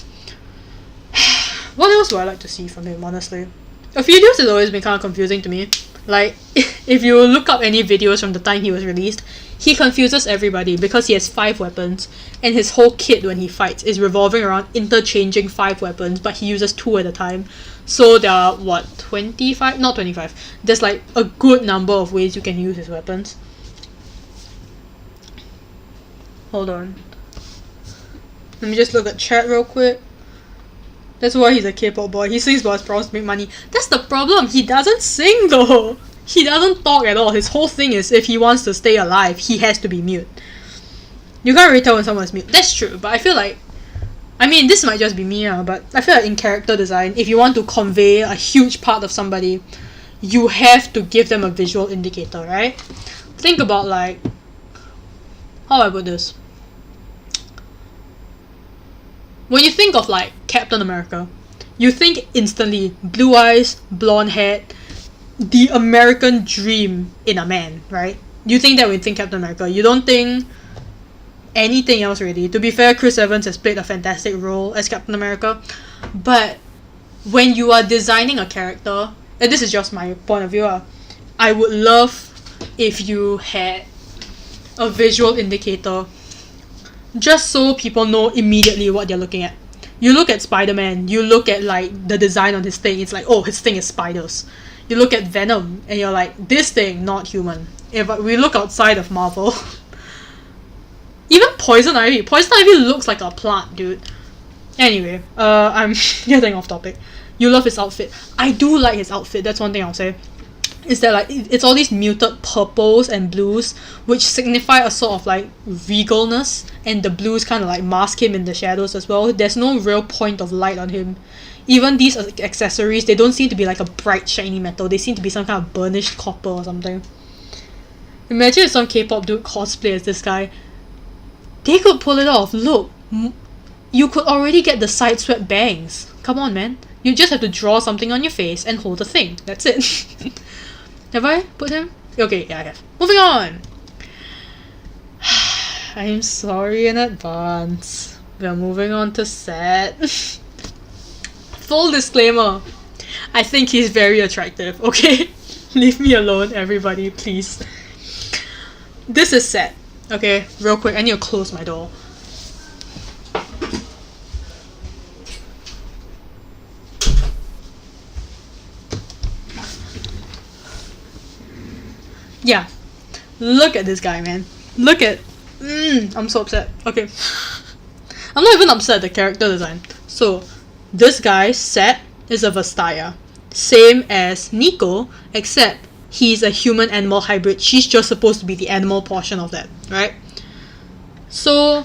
What else would I like to see from him, honestly? Aphelios has always been kind of confusing to me. Like, if you look up any videos from the time he was released, he confuses everybody because he has 5 weapons, and his whole kit when he fights is revolving around interchanging 5 weapons, but he uses 2 at a time. So there are, what, 25? Not 25. There's like a good number of ways you can use his weapons. Hold on. Let me just look at chat real quick. That's why he's a K-pop boy. He sings but has promised to make money. That's the problem. He doesn't sing though. He doesn't talk at all. His whole thing is if he wants to stay alive, he has to be mute. You can't really tell when someone's mute. That's true, but I feel like... I mean, this might just be me, but I feel like in character design, if you want to convey a huge part of somebody, you have to give them a visual indicator, right? Think about like... How do I put this? When you think of like Captain America, you think instantly blue eyes, blonde hair, the American dream in a man, right? You think that when you think Captain America. You don't think anything else really. To be fair, Chris Evans has played a fantastic role as Captain America, but when you are designing a character, and this is just my point of view, I would love if you had a visual indicator just so people know immediately what they're looking at. You look at Spider-Man, you look at like the design on his thing, it's like, oh, his thing is spiders. You look at Venom and you're like, this thing, not human. If we look outside of Marvel, even Poison Ivy looks like a plant, dude. Anyway, I'm getting off topic. You love his outfit. I do like his outfit, that's one thing I'll say. Is that like, it's all these muted purples and blues which signify a sort of like regalness, and the blues kind of like mask him in the shadows as well. There's no real point of light on him. Even these accessories, they don't seem to be like a bright shiny metal, they seem to be some kind of burnished copper or something. Imagine if some K-pop dude cosplay as this guy. They could pull it off. Look, you could already get the side swept bangs. Come on, man. You just have to draw something on your face and hold a thing. That's it. Have I put him? Okay, yeah, I have. Moving on! I'm sorry in advance. We're moving on to Set. Full disclaimer. I think he's very attractive, okay? Leave me alone, everybody, please. This is set. Okay, real quick, I need to close my door. Yeah. Look at this guy, man. Look at... I'm so upset. Okay. I'm not even upset at the character design. So, this guy, Set, is a Vastaya. Same as Nico, except he's a human-animal hybrid. She's just supposed to be the animal portion of that, right? So,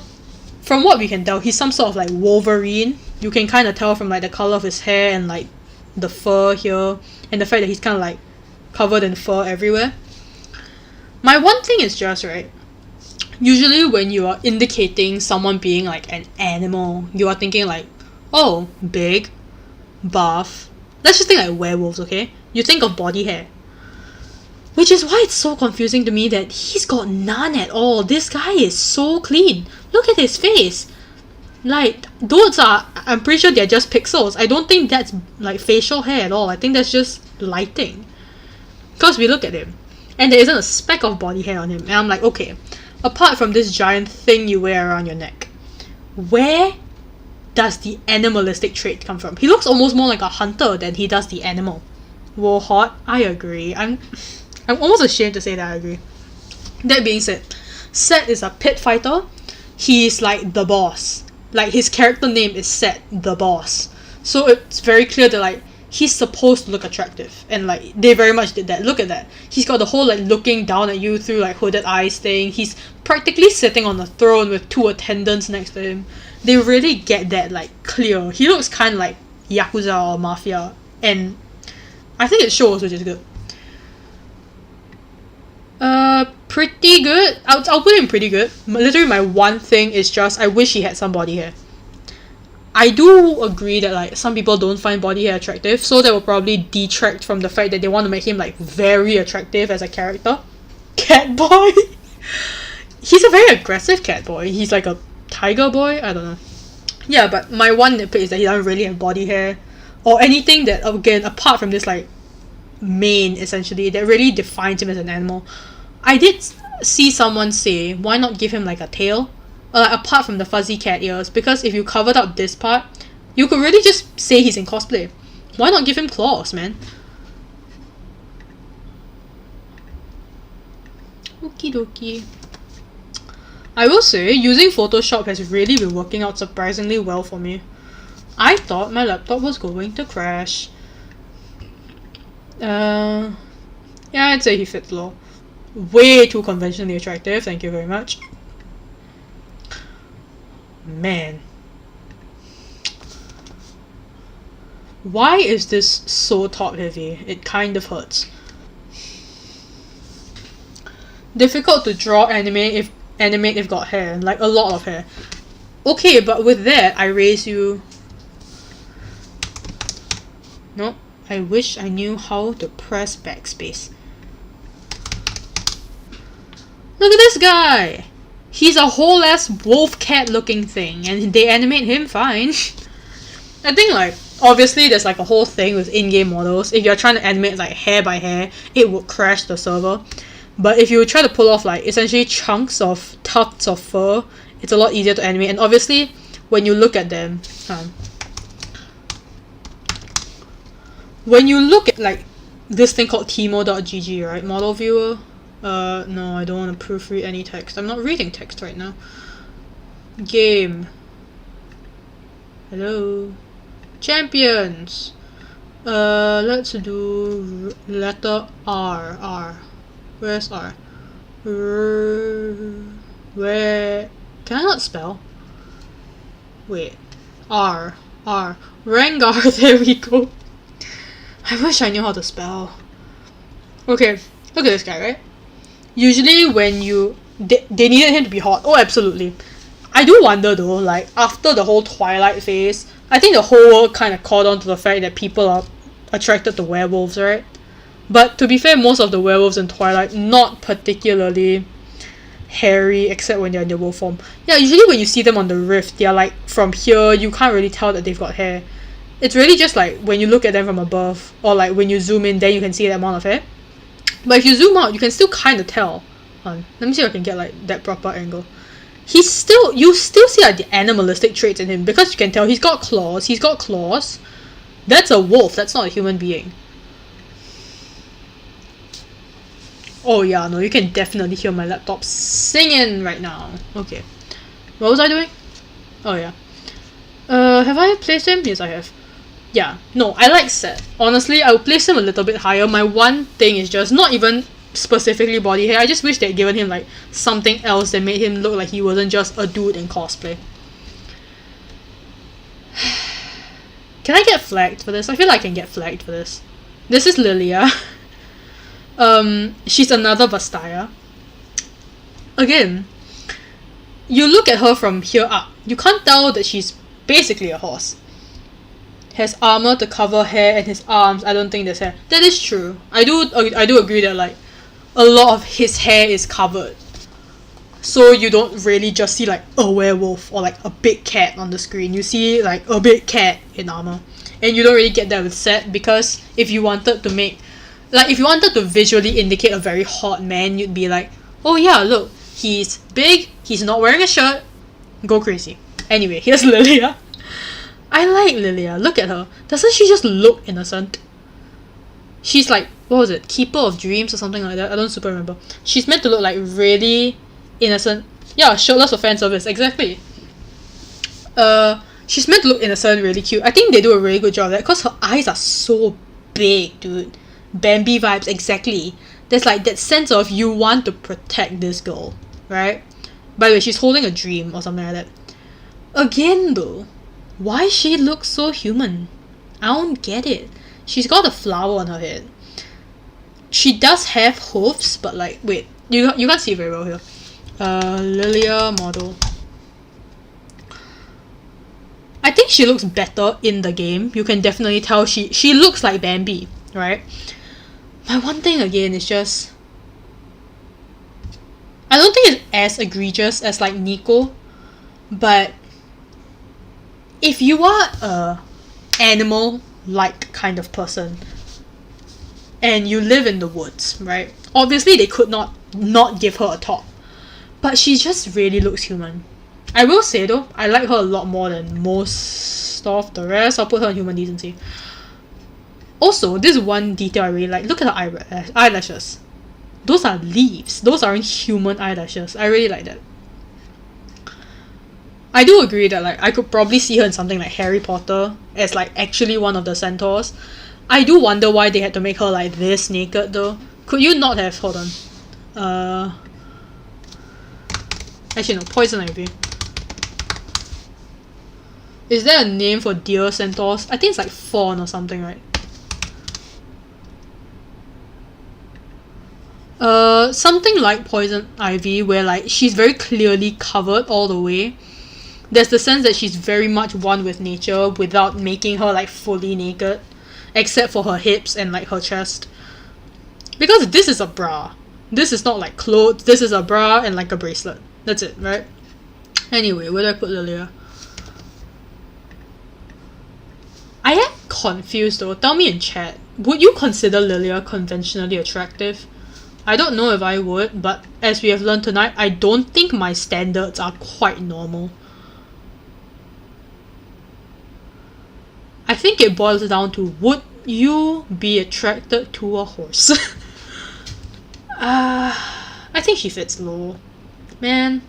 from what we can tell, he's some sort of like Wolverine. You can kind of tell from like the color of his hair and like the fur here, and the fact that he's kind of like covered in fur everywhere. My one thing is just, right, usually when you are indicating someone being like an animal, you are thinking like, oh, big, buff. Let's just think like werewolves, okay? You think of body hair. Which is why it's so confusing to me that he's got none at all. This guy is so clean. Look at his face. Like, those are, I'm pretty sure they're just pixels. I don't think that's like facial hair at all. I think that's just lighting. Because we look at him, and there isn't a speck of body hair on him. And I'm like, okay, apart from this giant thing you wear around your neck, where does the animalistic trait come from? He looks almost more like a hunter than he does the animal. Warhot, I agree. I'm almost ashamed to say that I agree. That being said, Set is a pit fighter. He's like the boss. Like, his character name is Set, the boss. So it's very clear that like he's supposed to look attractive, and like they very much did that. Look at that. He's got the whole like looking down at you through like hooded eyes thing. He's practically sitting on a throne with two attendants next to him. They really get that like clear. He looks kind of like Yakuza or Mafia, and I think it shows, which is good. Pretty good. I'll put him pretty good. Literally my one thing is just I wish he had some body hair. I do agree that like some people don't find body hair attractive, so that will probably detract from the fact that they want to make him like very attractive as a character. Cat boy. He's a very aggressive cat boy. He's like a tiger boy. I don't know. Yeah, but my one nitpick is that he doesn't really have body hair or anything that, again, apart from this like mane essentially, that really defines him as an animal. I did see someone say, why not give him like a tail? Apart from the fuzzy cat ears, because if you covered up this part, you could really just say he's in cosplay. Why not give him claws, man? Okie dokie. I will say, using Photoshop has really been working out surprisingly well for me. I thought my laptop was going to crash. Yeah, I'd say he fits low. Way too conventionally attractive, thank you very much. Man. Why is this so top heavy? It kind of hurts. Difficult to draw animate if got hair, like a lot of hair. Okay, but with that, I raise you. Nope. I wish I knew how to press backspace. Look at this guy! He's a whole ass wolf cat looking thing, and they animate him fine. I think like, obviously there's like a whole thing with in-game models. If you're trying to animate like hair by hair, it would crash the server. But if you try to pull off like essentially chunks of tufts of fur, it's a lot easier to animate. And obviously, when you look at them, when you look at like this thing called Timo.gg, right? Model viewer. No, I don't want to proofread any text. I'm not reading text right now. Game. Hello. Champions. Let's do letter R. R. Where's R? Where? Can I not spell? Wait. R. R. Rengar. There we go. I wish I knew how to spell. Okay. Look at this guy, right? Usually when they needed him to be hot. Oh, absolutely. I do wonder though, like, after the whole Twilight phase, I think the whole world kind of caught on to the fact that people are attracted to werewolves, right? But to be fair, most of the werewolves in Twilight, not particularly hairy, except when they're in their wolf form. Yeah, usually when you see them on the rift, they're like, from here, you can't really tell that they've got hair. It's really just like, when you look at them from above, or like when you zoom in, then you can see the amount of hair. But if you zoom out, you can still kind of tell. Let me see if I can get like that proper angle. You still see like the animalistic traits in him, because you can tell he's got claws. That's a wolf, that's not a human being. Oh yeah, no, you can definitely hear my laptop singing right now. Okay. What was I doing? Oh yeah. Have I placed him? Yes, I have. Yeah, no, I like Seth. Honestly, I would place him a little bit higher. My one thing is just not even specifically body hair. I just wish they'd given him like something else that made him look like he wasn't just a dude in cosplay. Can I get flagged for this? I feel like I can get flagged for this. This is Lilia. She's another Vastaya. Again, you look at her from here up, you can't tell that she's basically a horse. Has armor to cover hair and his arms. I don't think there's hair. That is true. I do agree that like a lot of his hair is covered, so you don't really just see like a werewolf or like a big cat on the screen. You see like a big cat in armor, and you don't really get that with Seth, because if you wanted to visually indicate a very hot man, you'd be like, oh yeah, look, he's big, he's not wearing a shirt, go crazy. Anyway, here's Lilia. I like Lilia. Look at her. Doesn't she just look innocent? She's like, what was it? Keeper of Dreams or something like that. I don't super remember. She's meant to look like really innocent. Yeah, shirtless for fan service. Exactly. She's meant to look innocent, really cute. I think they do a really good job of that, because her eyes are so big, dude. Bambi vibes, exactly. There's like that sense of you want to protect this girl, right? By the way, she's holding a dream or something like that. Again though, why she looks so human? I don't get it. She's got a flower on her head. She does have hoofs, but like, wait, you can't see it very well here. Lilia model. I think she looks better in the game. You can definitely tell she looks like Bambi, right? My one thing again is just, I don't think it's as egregious as like Nico, but if you are a animal-like kind of person and you live in the woods, right? Obviously they could not give her a top, but she just really looks human. I will say though, I like her a lot more than most of the rest. I'll put her in human decency. Also, this one detail I really like. Look at her eyelashes. Those are leaves. Those aren't human eyelashes. I really like that. I do agree that like I could probably see her in something like Harry Potter as like actually one of the centaurs. I do wonder why they had to make her like this naked though. Could you not have, hold on. Actually no, poison ivy. Is there a name for deer centaurs? I think it's like fawn or something, right? Something like poison ivy, where like she's very clearly covered all the way. There's the sense that she's very much one with nature without making her like fully naked, except for her hips and like her chest. Because this is a bra. This is not like clothes. This is a bra and like a bracelet. That's it, right? Anyway, where do I put Lilia? I am confused though. Tell me in chat. Would you consider Lilia conventionally attractive? I don't know if I would, but as we have learned tonight, I don't think my standards are quite normal. I think it boils down to, would you be attracted to a horse? I think she fits low. Man.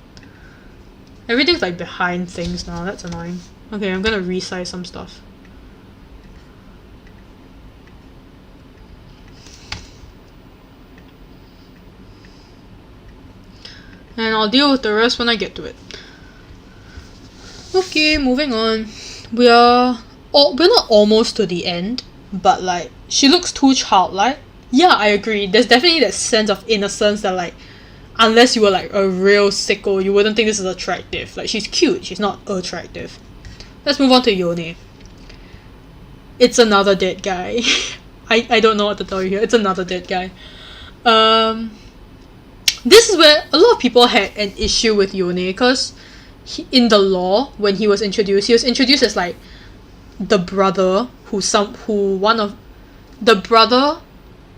Everything's like behind things now, that's annoying. Okay, I'm gonna resize some stuff. And I'll deal with the rest when I get to it. Okay, moving on. We're not almost to the end, but like, she looks too childlike. Yeah, I agree. There's definitely that sense of innocence that like, unless you were like a real sicko, you wouldn't think this is attractive. Like, she's cute, she's not attractive. Let's move on to Yone. It's another dead guy. I don't know what to tell you here. It's another dead guy. This is where a lot of people had an issue with Yone, because in the lore, when he was introduced as like the brother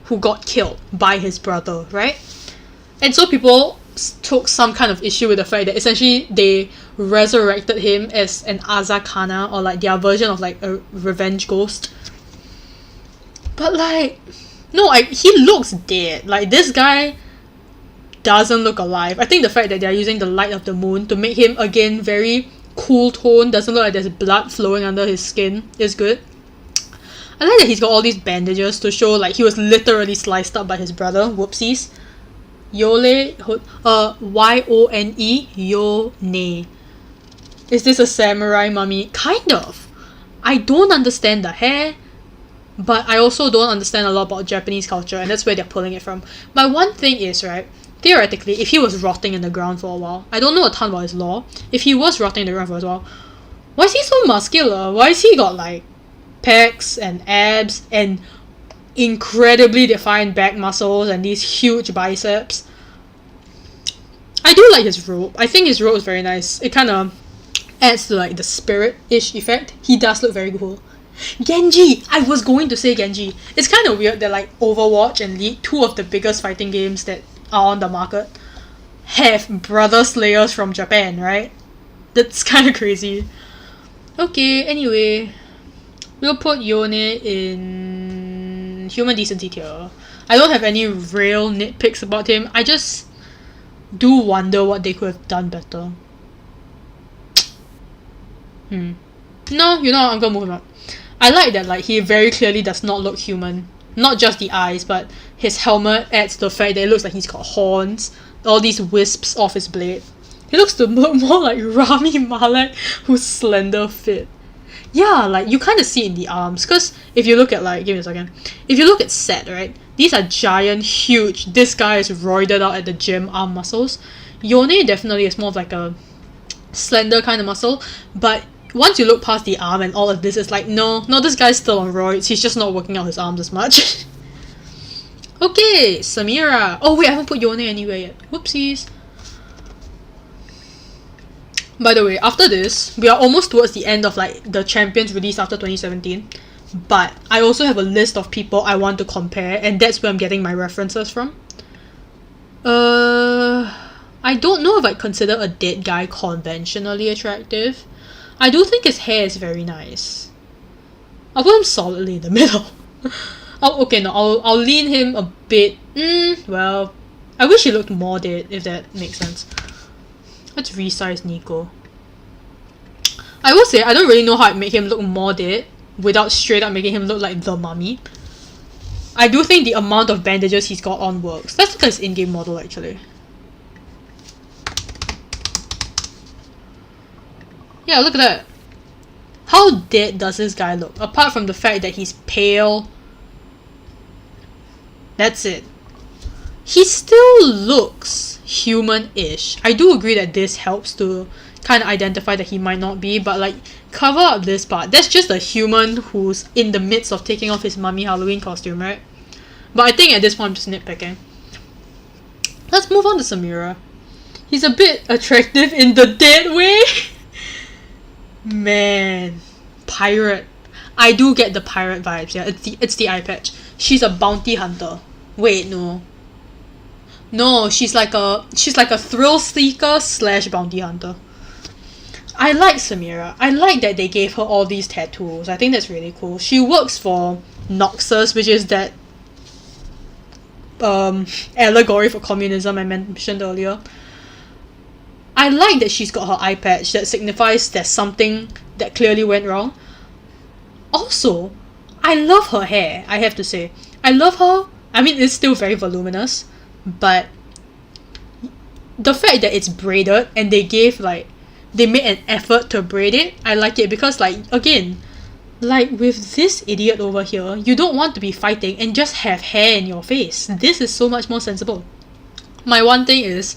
who got killed by his brother, right? And so people took some kind of issue with the fact that essentially they resurrected him as an Azakana, or like their version of like a revenge ghost. But like, no, he looks dead. Like, this guy doesn't look alive. I think the fact that they're using the light of the moon to make him, again, very cool tone, doesn't look like there's blood flowing under his skin, is good. I like that he's got all these bandages to show like he was literally sliced up by his brother. Whoopsies. Yole, Y-O-N-E, Yone. Is this a samurai mummy? Kind of. I don't understand the hair, but I also don't understand a lot about Japanese culture, and that's where they're pulling it from. My one thing is, right, theoretically, if he was rotting in the ground for a while, I don't know a ton about his lore, if he was rotting in the ground for a while, why is he so muscular? Why has he got like pecs and abs and incredibly defined back muscles and these huge biceps? I do like his robe. I think his robe is very nice. It kind of adds to like the spirit-ish effect. He does look very cool. Genji! I was going to say Genji. It's kind of weird that like Overwatch and League, two of the biggest fighting games that are on the market, have brother slayers from Japan, right? That's kind of crazy. Okay, anyway, we'll put Yone in human decency tier. I don't have any real nitpicks about him. I just do wonder what they could have done better. No, you know what, I'm gonna move him up. I like that like he very clearly does not look human. Not just the eyes, but his helmet adds to the fact that it looks like he's got horns, all these wisps off his blade. He looks to look more like Rami Malek, who's slender fit. Yeah, like you kind of see it in the arms, because if you look at like, give me a second, if you look at Set, right, these are giant, huge, this guy is roided out at the gym arm muscles. Yone definitely is more of like a slender kind of muscle, but once you look past the arm and all of this, it's like, no, this guy's still on roids, he's just not working out his arms as much. Okay, Samira. Oh wait, I haven't put Yone anywhere yet. Whoopsies. By the way, after this, we are almost towards the end of like the champions released after 2017. But I also have a list of people I want to compare, and that's where I'm getting my references from. I don't know if I'd consider a dead guy conventionally attractive. I do think his hair is very nice. I'll put him solidly in the middle. I'll lean him a bit. Well, I wish he looked more dead, if that makes sense. Let's resize Nico. I will say, I don't really know how I'd make him look more dead without straight up making him look like the mummy. I do think the amount of bandages he's got on works. Let's look at his in-game model actually. Yeah, look at that. How dead does this guy look? Apart from the fact that he's pale. That's it. He still looks human-ish. I do agree that this helps to kind of identify that he might not be, but like, cover up this part. That's just a human who's in the midst of taking off his mummy Halloween costume, right? But I think at this point I'm just nitpicking. Let's move on to Samira. He's a bit attractive in the dead way. Man, pirate. I do get the pirate vibes. Yeah, it's the eye patch. She's a bounty hunter. Wait, no. No, she's like a thrill seeker / bounty hunter. I like Samira. I like that they gave her all these tattoos. I think that's really cool. She works for Noxus, which is that allegory for communism I mentioned earlier. I like that she's got her eye patch that signifies there's something that clearly went wrong. Also, I love her hair, I have to say. I love her. I mean, it's still very voluminous, but the fact that it's braided and they made an effort to braid it, I like it because, like, again, like with this idiot over here, you don't want to be fighting and just have hair in your face. This is so much more sensible. My one thing is,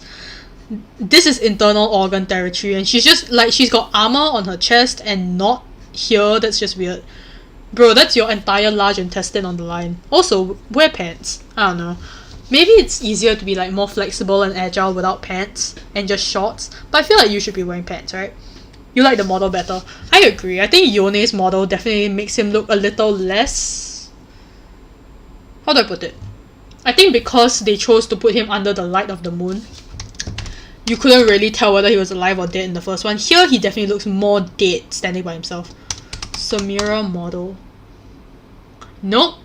this is internal organ territory and she's just like, she's got armor on her chest and not here. That's just weird. Bro, that's your entire large intestine on the line. Also, wear pants. I don't know. Maybe it's easier to be like more flexible and agile without pants and just shorts, but I feel like you should be wearing pants, right? You like the model better. I agree. I think Yone's model definitely makes him look a little less... How do I put it? I think because they chose to put him under the light of the moon, you couldn't really tell whether he was alive or dead in the first one. Here, he definitely looks more dead standing by himself. Samira model. Nope.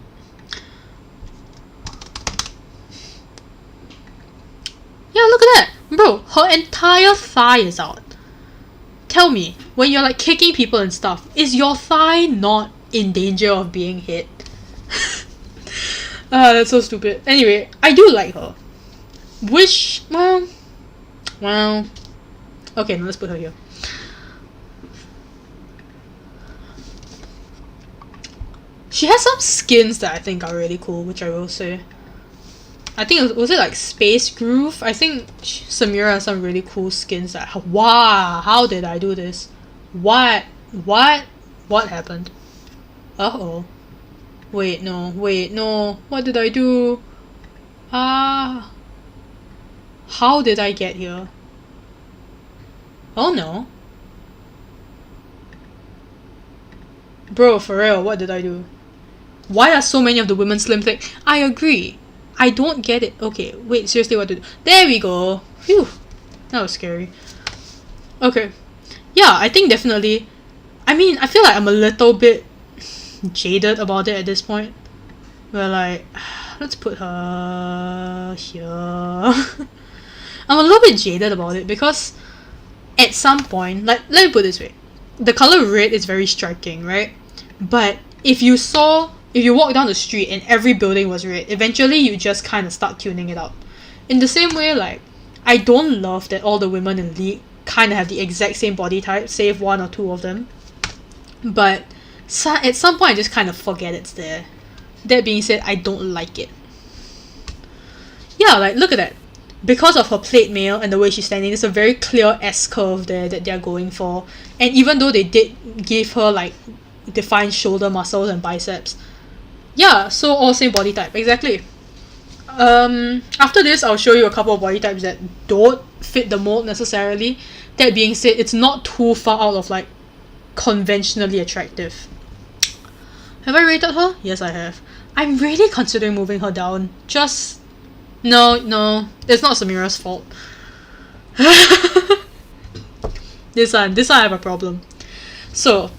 Yeah, look at that. Bro, her entire thigh is out. Tell me, when you're like kicking people and stuff, is your thigh not in danger of being hit? That's so stupid. Anyway, I do like her. Which, well, okay, now let's put her here. She has some skins that I think are really cool, which I will say. I think, was it like Space Groove? I think Samira has some really cool skins that, wow, how did I do this? What happened? Uh-oh. Wait, no, what did I do? How did I get here? Oh no. Bro, for real, what did I do? Why are so many of the women slim thick? I agree. I don't get it. Okay, wait, seriously, what to do? There we go. Phew. That was scary. Okay. Yeah, I think definitely. I mean, I feel like I'm a little bit jaded about it at this point. We're like, let's put her here. I'm a little bit jaded about it because at some point, like, let me put it this way. The color red is very striking, right? But if you walk down the street and every building was red, eventually you just kind of start tuning it out. In the same way, like, I don't love that all the women in League kind of have the exact same body type, save one or two of them. But at some point I just kind of forget it's there. That being said, I don't like it. Yeah, like, look at that. Because of her plate mail and the way she's standing, there's a very clear S-curve there that they're going for. And even though they did give her, like, defined shoulder muscles and biceps, yeah, so all same body type, exactly. After this, I'll show you a couple of body types that don't fit the mold necessarily. That being said, it's not too far out of, like, conventionally attractive. Have I rated her? Yes, I have. I'm really considering moving her down. Just... No, it's not Samira's fault. This one I have a problem. So,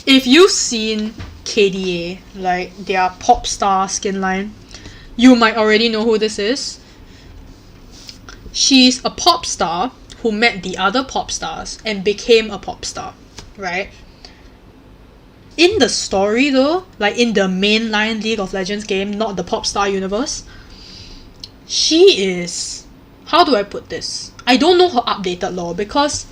if you've seen KDA, like their pop star skin line, you might already know who this is. She's a pop star who met the other pop stars and became a pop star, right? In the story though, like in the mainline League of Legends game, not the pop star universe, she is... how do I put this? I don't know her updated lore because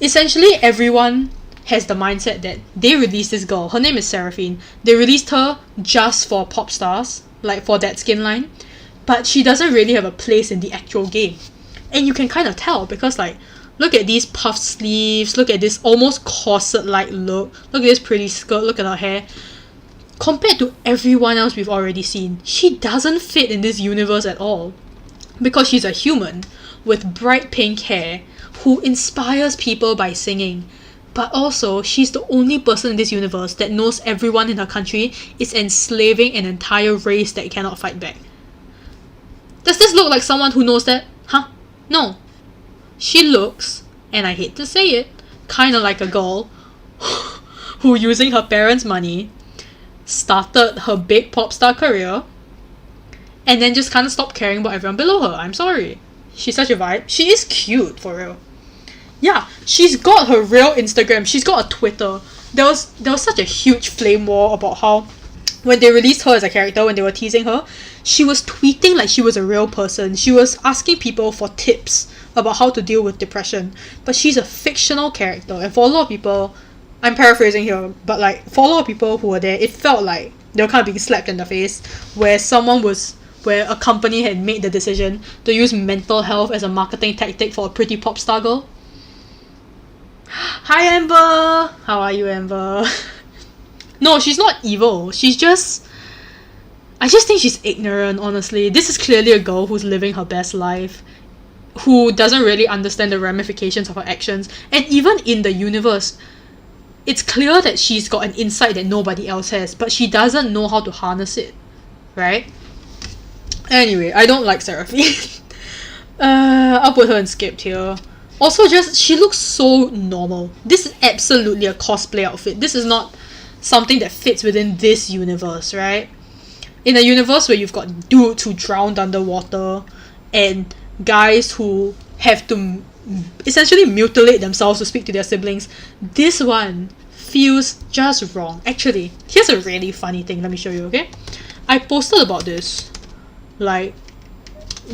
essentially everyone has the mindset that they released this girl. Her name is Seraphine. They released her just for pop stars, like for that skin line, but she doesn't really have a place in the actual game. And you can kind of tell because, like, look at these puff sleeves, look at this almost corset-like look, look at this pretty skirt, look at her hair. Compared to everyone else we've already seen, she doesn't fit in this universe at all. Because she's a human with bright pink hair who inspires people by singing. But also, she's the only person in this universe that knows everyone in her country is enslaving an entire race that cannot fight back. Does this look like someone who knows that? Huh? No. She looks, and I hate to say it, kinda like a girl who, using her parents' money, started her big pop star career and then just kind of stopped caring about everyone below her. I'm sorry. She's such a vibe. She is cute, for real. Yeah, she's got her real Instagram. She's got a Twitter. There was such a huge flame war about how when they released her as a character, when they were teasing her, she was tweeting like she was a real person. She was asking people for tips about how to deal with depression. But she's a fictional character, and for a lot of people, I'm paraphrasing here, but like for a lot of people who were there, it felt like they were kind of being slapped in the face, where a company had made the decision to use mental health as a marketing tactic for a pretty pop star girl. Hi Amber! How are you, Amber? No, she's not evil. She's just... I just think she's ignorant, honestly. This is clearly a girl who's living her best life, who doesn't really understand the ramifications of her actions, and even in the universe, it's clear that she's got an insight that nobody else has, but she doesn't know how to harness it, right? Anyway, I don't like Seraphine. I'll put her in skipped here. Also, just, she looks so normal. This is absolutely a cosplay outfit. This is not something that fits within this universe, right? In a universe where you've got dudes who drowned underwater and guys who have to essentially mutilate themselves to speak to their siblings, this one feels just wrong. Actually, here's a really funny thing. Let me show you, okay? I posted about this, like,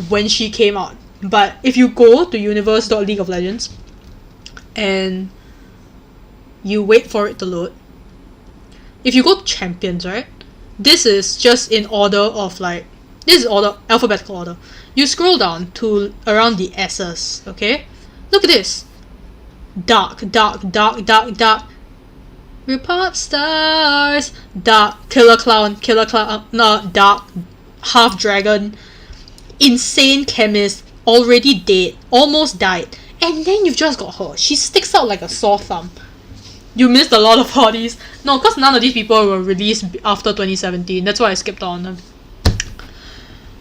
when she came out. But if you go to universe.league of legends and you wait for it to load, if you go to champions, right? This is just in order of like, this is order, alphabetical order. You scroll down to around the S's, okay? Look at this. Dark, dark, dark, dark, dark. We're pop stars. Dark, killer clown, no, dark, half dragon, insane chemist, already dead, almost died, and then you've just got her. She sticks out like a sore thumb. You missed a lot of hotties. No, because none of these people were released after 2017. That's why I skipped on them.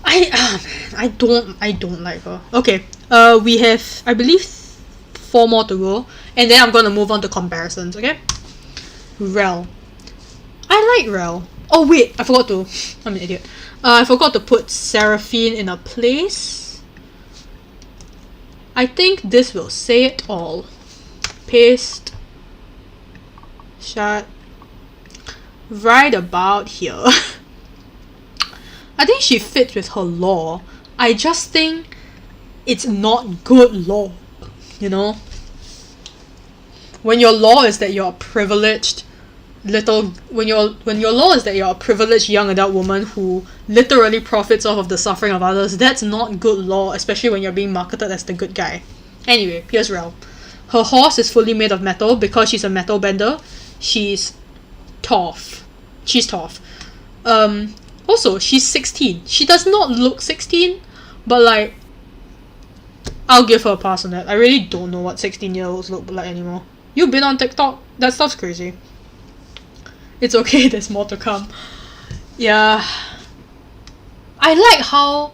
I don't like her. Okay, we have, I believe, 4 more to go, and then I'm gonna move on to comparisons. Okay, Rel. I like Rel. Oh wait, I forgot to. I'm an idiot. I forgot to put Seraphine in a place. I think this will say it all. Paste. Shut. Right about here. I think she fits with her lore. I just think it's not good lore. You know? When your lore is that you're a privileged when your law is that you're a privileged young adult woman who literally profits off of the suffering of others, that's not good law, especially when you're being marketed as the good guy. Anyway, here's Rel. Her horse is fully made of metal because she's a metal bender. She's tough. She's tough. Also, she's 16. She does not look 16, but like, I'll give her a pass on that. I really don't know what 16-year-olds look like anymore. You've been on TikTok? That stuff's crazy. It's okay, there's more to come. Yeah. I like how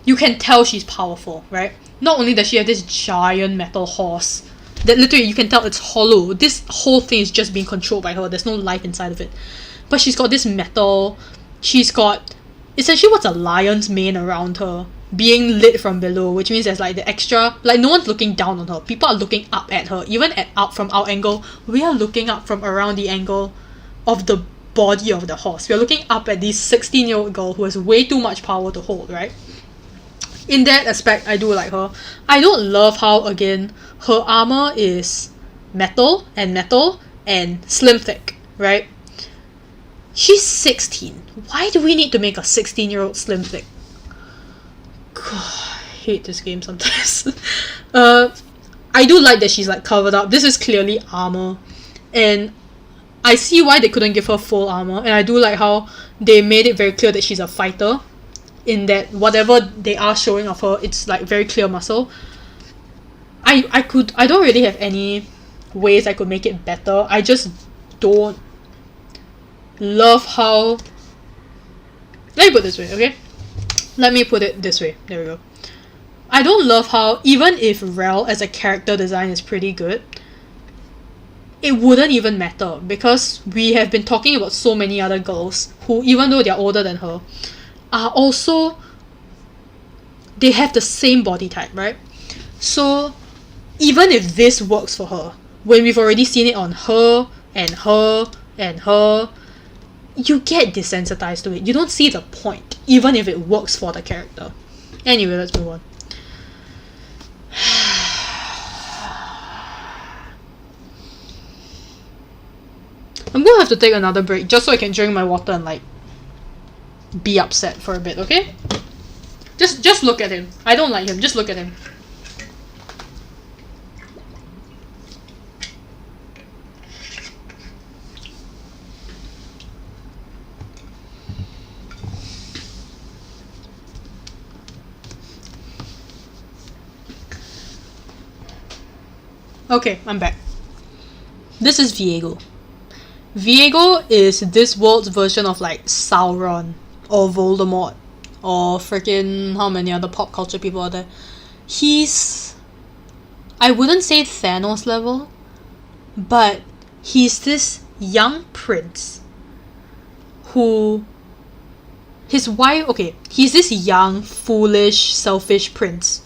you can tell she's powerful, right? Not only does she have this giant metal horse that literally you can tell it's hollow. This whole thing is just being controlled by her. There's no life inside of it. But she's got this metal. She's got essentially what's a lion's mane around her, being lit from below, which means there's like the extra, like no one's looking down on her. People are looking up at her. Even from our angle, we are looking up from around the angle of the body of the horse. We're looking up at this 16-year-old girl who has way too much power to hold, right? In that aspect, I do like her. I don't love how, again, her armor is metal and slim thick, right? She's 16. Why do we need to make a 16-year-old slim thick? God, I hate this game sometimes. I do like that she's like covered up. This is clearly armor, and I see why they couldn't give her full armor, and I do like how they made it very clear that she's a fighter, in that whatever they are showing of her, it's like very clear muscle. I don't really have any ways I could make it better. I just don't love how, let me put it this way, okay? Let me put it this way. There we go. I don't love how, even if Rel as a character design is pretty good, it wouldn't even matter, because we have been talking about so many other girls who, even though they're older than her, are also, they have the same body type, right? So even if this works for her, when we've already seen it on her and her and her, you get desensitized to it. You don't see the point, even if it works for the character. Anyway, let's move on. I'm gonna have to take another break just so I can drink my water and like be upset for a bit, okay? Just look at him. I don't like him. Just look at him. Okay, I'm back. This is Viego. Viego is this world's version of like Sauron or Voldemort or freaking how many other pop culture people are there. He's, I wouldn't say Thanos level, but he's this young prince who, his wife, okay, he's this young, foolish, selfish prince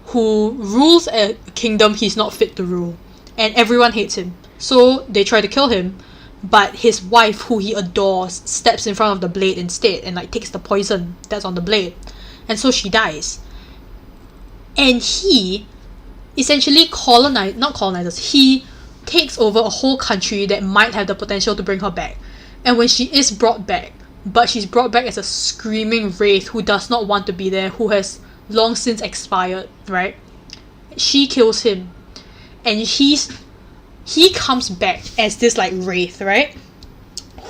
who rules a kingdom he's not fit to rule, and everyone hates him. So they try to kill him, but his wife, who he adores, steps in front of the blade instead and like takes the poison that's on the blade, and so she dies. And he essentially he takes over a whole country that might have the potential to bring her back. And when she is brought back, but she's brought back as a screaming wraith who does not want to be there, who has long since expired, right? She kills him, and he comes back as this like wraith, right?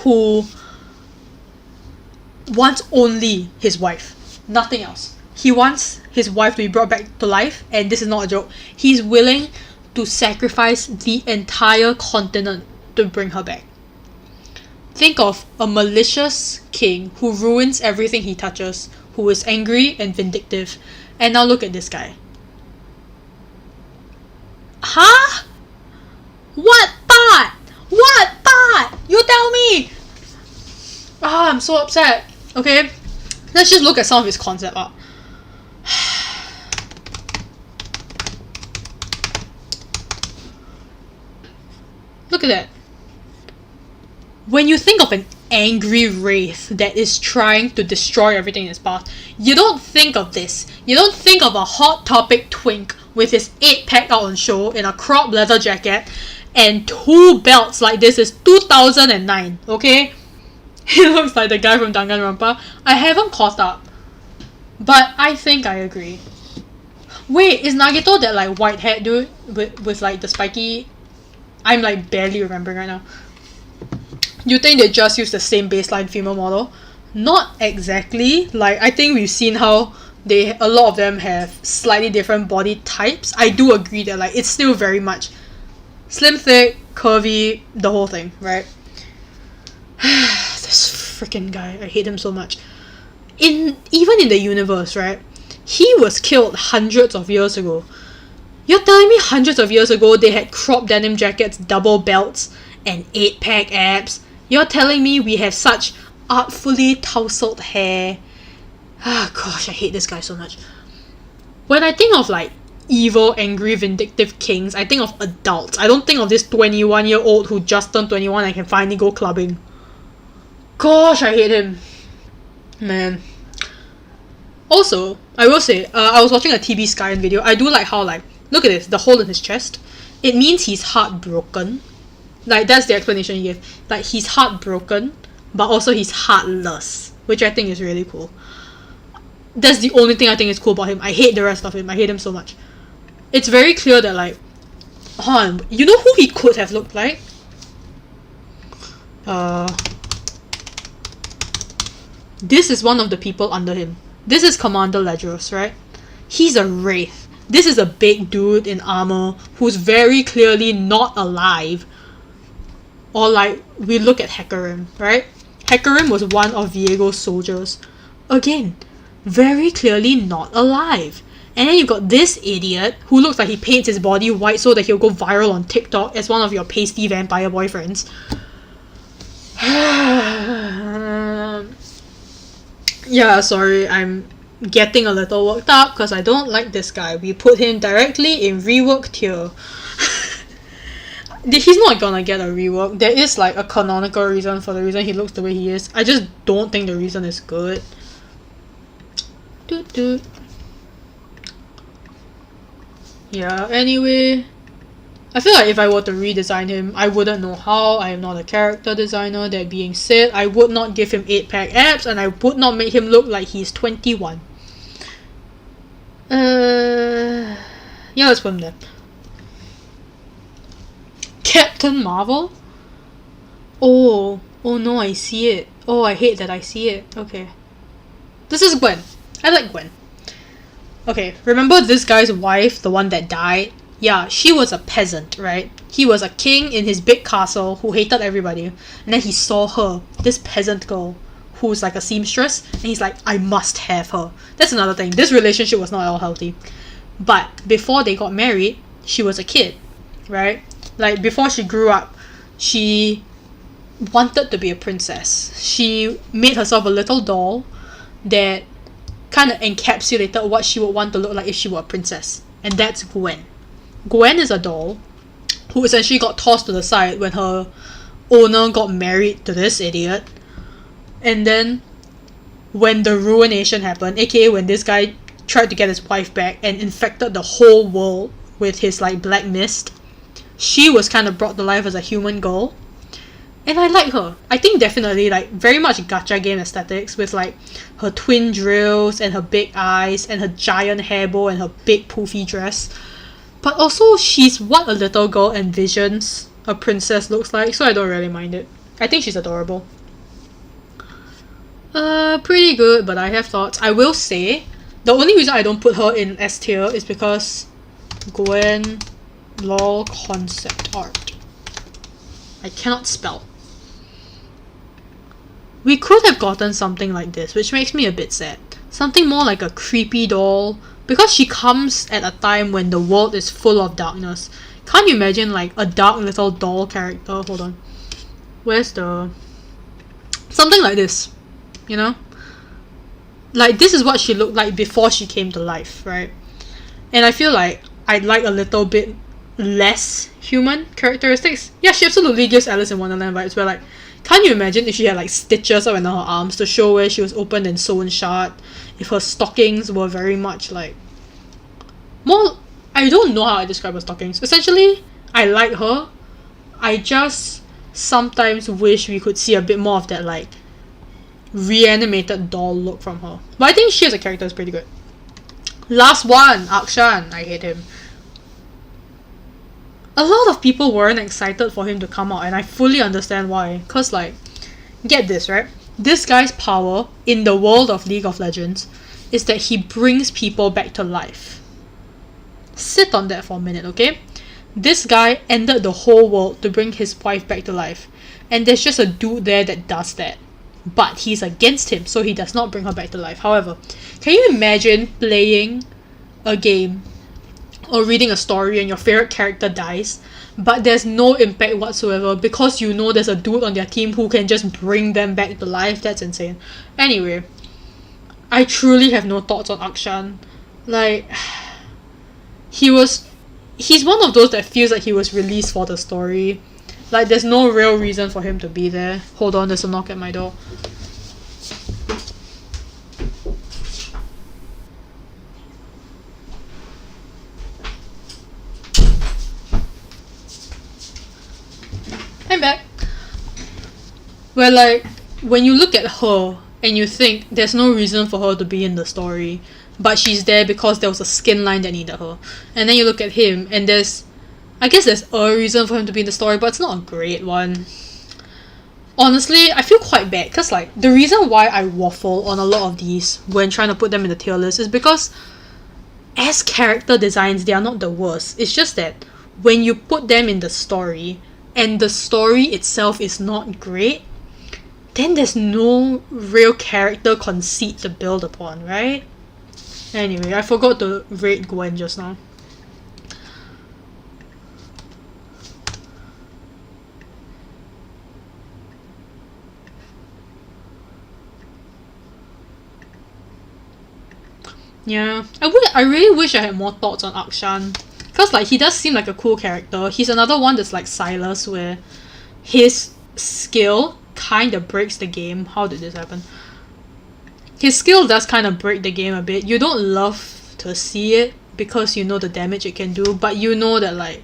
Who wants only his wife, nothing else. He wants his wife to be brought back to life, and this is not a joke. He's willing to sacrifice the entire continent to bring her back. Think of a malicious king who ruins everything he touches, who is angry and vindictive. And now look at this guy. Huh? What part? What part? You tell me! I'm so upset. Okay, let's just look at some of his concept art. Look at that. When you think of an angry wraith that is trying to destroy everything in its path, you don't think of this. You don't think of a Hot Topic twink with his 8-pack out on show in a crop leather jacket and 2 belts like this is 2009, okay? He looks like the guy from Danganronpa. I haven't caught up, but I think I agree. Wait, is Nagito that like white hat dude with like the spiky... I'm like barely remembering right now. You think they just use the same baseline female model? Not exactly. Like, I think we've seen how a lot of them have slightly different body types. I do agree that like it's still very much slim, thick, curvy, the whole thing, right? This freaking guy, I hate him so much. Even in the universe, right? He was killed hundreds of years ago. You're telling me hundreds of years ago they had crop denim jackets, double belts, and 8-pack abs? You're telling me we have such artfully tousled hair? Ah, gosh, I hate this guy so much. When I think of like evil, angry, vindictive kings, I think of adults. I don't think of this 21-year-old who just turned 21 and can finally go clubbing. Gosh, I hate him. Man. Also, I will say, I was watching a TB Skyen video. I do like how, like, look at this, the hole in his chest. It means he's heartbroken. Like, that's the explanation he gave. Like, he's heartbroken, but also he's heartless, which I think is really cool. That's the only thing I think is cool about him. I hate the rest of him. I hate him so much. It's very clear that, like, you know who he could have looked like? This is one of the people under him. This is Commander Ledros, right? He's a wraith. This is a big dude in armor who's very clearly not alive. Or like, we look at Hecarim, right? Hecarim was one of Viego's soldiers. Again, very clearly not alive. And then you got this idiot who looks like he paints his body white so that he'll go viral on TikTok as one of your pasty vampire boyfriends. Yeah, sorry, I'm getting a little worked up because I don't like this guy. We put him directly in rework tier. He's not gonna get a rework. There is like a canonical reason for the reason he looks the way he is. I just don't think the reason is good. Yeah, anyway, I feel like if I were to redesign him, I wouldn't know how. I am not a character designer. That being said, I would not give him 8-pack abs, and I would not make him look like he's 21. Yeah, let's put him there. Captain Marvel? Oh no, I see it. Oh, I hate that I see it. Okay. This is Gwen. I like Gwen. Okay, remember this guy's wife, the one that died? Yeah, she was a peasant, right? He was a king in his big castle who hated everybody. And then he saw her, this peasant girl, who's like a seamstress, and he's like, I must have her. That's another thing. This relationship was not at all healthy. But before they got married, she was a kid, right? Like, before she grew up, she wanted to be a princess. She made herself a little doll that kind of encapsulated what she would want to look like if she were a princess. And that's Gwen. Gwen is a doll who essentially got tossed to the side when her owner got married to this idiot. And then when the ruination happened, aka when this guy tried to get his wife back and infected the whole world with his like black mist, she was kind of brought to life as a human girl. And I like her. I think definitely like very much gacha game aesthetics with like her twin drills and her big eyes and her giant hair bow and her big poofy dress. But also she's what a little girl envisions a princess looks like, so I don't really mind it. I think she's adorable. Pretty good, but I have thoughts. I will say, the only reason I don't put her in S tier is because Gwen lol concept art. I cannot spell. We could have gotten something like this, which makes me a bit sad. Something more like a creepy doll, because she comes at a time when the world is full of darkness. Can't you imagine like a dark little doll character? Hold on. Where's the... something like this, you know? Like, this is what she looked like before she came to life, right? And I feel like I'd like a little bit less human characteristics. Yeah, she absolutely gives Alice in Wonderland vibes, but like, can't you imagine if she had like stitches around her arms to show where she was opened and sewn shut? If her stockings were very much like... more... I don't know how I describe her stockings. Essentially, I like her. I just sometimes wish we could see a bit more of that like reanimated doll look from her. But I think she as a character is pretty good. Last one, Akshan. I hate him. A lot of people weren't excited for him to come out, and I fully understand why. Cause like, get this, right? This guy's power in the world of League of Legends is that he brings people back to life. Sit on that for a minute, okay? This guy ended the whole world to bring his wife back to life. And there's just a dude there that does that. But he's against him, so he does not bring her back to life. However, can you imagine playing a game or reading a story and your favorite character dies, but there's no impact whatsoever because you know there's a dude on their team who can just bring them back to life? That's insane. Anyway, I truly have no thoughts on Akshan. Like, he's one of those that feels like he was released for the story. Like, there's no real reason for him to be there. Hold on, there's a knock at my door. I'm back. Where like, when you look at her and you think there's no reason for her to be in the story, but she's there because there was a skin line that needed her. And then you look at him and I guess there's a reason for him to be in the story, but it's not a great one. Honestly, I feel quite bad because like, the reason why I waffle on a lot of these when trying to put them in the tier list is because as character designs, they are not the worst. It's just that when you put them in the story and the story itself is not great, then there's no real character conceit to build upon, right? Anyway, I forgot to rate Gwen just now. Yeah, I really wish I had more thoughts on Akshan. Because like, he does seem like a cool character. He's another one that's like Silas, where his skill kind of breaks the game. How did this happen? His skill does kind of break the game a bit. You don't love to see it because you know the damage it can do, but you know that like,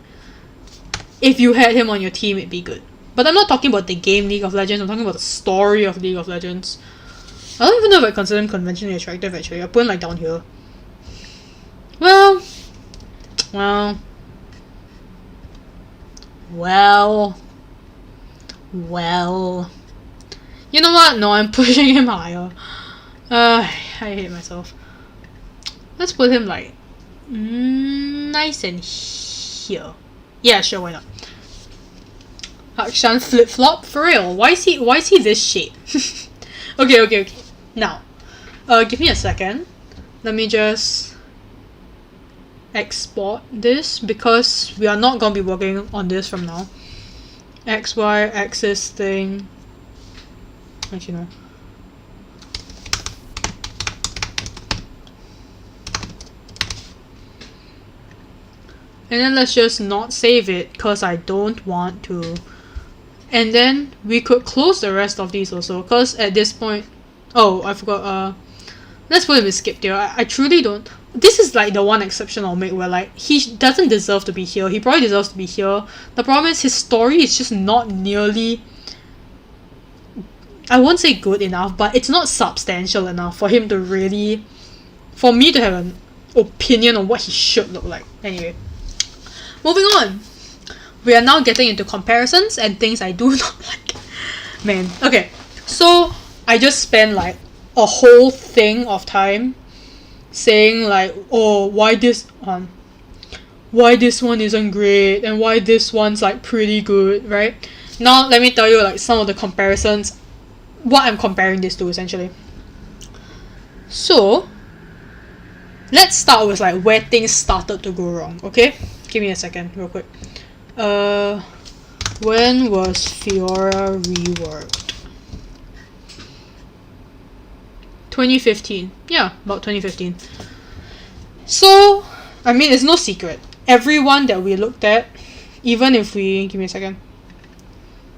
if you had him on your team, it'd be good. But I'm not talking about the game League of Legends, I'm talking about the story of League of Legends. I don't even know if I consider him conventionally attractive actually. I put him like down here. Well. You know what? No, I'm pushing him higher. I hate myself. Let's put him like nice and here. Yeah, sure, why not? Akshan flip-flop? For real? Why is he this shade? Okay. Now, give me a second. Let me just export this because we are not going to be working on this from now. XY axis thing. Actually, no. And then let's just not save it because I don't want to. And then we could close the rest of these also because at this point, oh, I forgot, let's put him in skip tier. I truly don't. This is like the one exception I'll make where like he doesn't deserve to be here. He probably deserves to be here. The problem is his story is just not nearly, I won't say good enough, but it's not substantial enough for him to really, for me to have an opinion on what he should look like. Anyway, moving on. We are now getting into comparisons and things I do not like. Man, okay. So I just spent like a whole thing of time saying like, oh, why this one isn't great and why this one's like pretty good, right? Now let me tell you like some of the comparisons, what I'm comparing this to essentially. So let's start with like where things started to go wrong, okay? Give me a second real quick. When was Fiora reworked? 2015. Yeah, about 2015. So, I mean, it's no secret. Everyone that we looked at, even if we... Give me a second.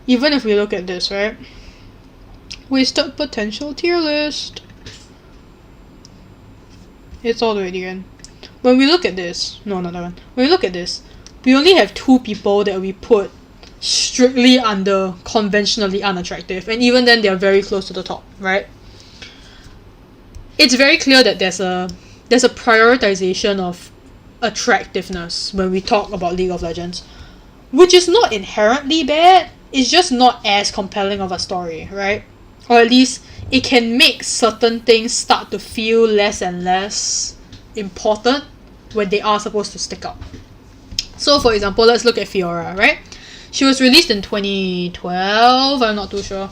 Even if we look at this, right? Wasted potential tier list. It's all the way again. When we look at this... No, not that one. When we look at this, we only have 2 people that we put strictly under conventionally unattractive. And even then, they are very close to the top, right? It's very clear that there's a prioritization of attractiveness when we talk about League of Legends, which is not inherently bad. It's just not as compelling of a story, right? Or at least it can make certain things start to feel less and less important when they are supposed to stick out. So for example, let's look at Fiora, right? She was released in 2012, I'm not too sure,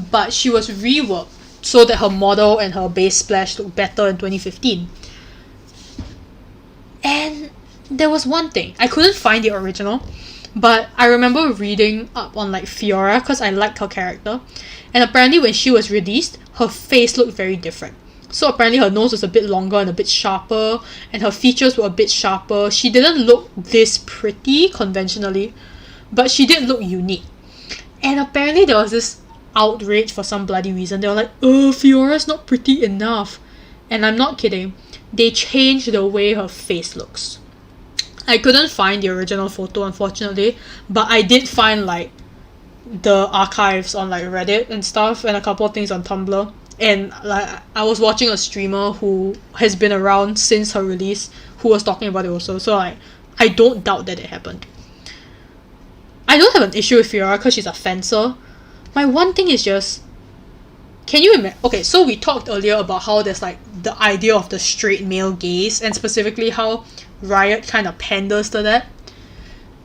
but she was reworked so that her model and her base splash looked better in 2015. And there was one thing, I couldn't find the original, but I remember reading up on like Fiora because I liked her character, and apparently when she was released, her face looked very different. So apparently her nose was a bit longer and a bit sharper, and her features were a bit sharper. She didn't look this pretty conventionally, but she did look unique. And apparently there was this outrage for some bloody reason. They were like, oh, Fiora's not pretty enough. And I'm not kidding. They changed the way her face looks. I couldn't find the original photo, unfortunately, but I did find like the archives on like Reddit and stuff, and a couple of things on Tumblr. And like I was watching a streamer who has been around since her release who was talking about it also. So like I don't doubt that it happened. I don't have an issue with Fiora because she's a fencer. My one thing is just, can you imagine? Okay, so we talked earlier about how there's like the idea of the straight male gaze, and specifically how Riot kind of panders to that.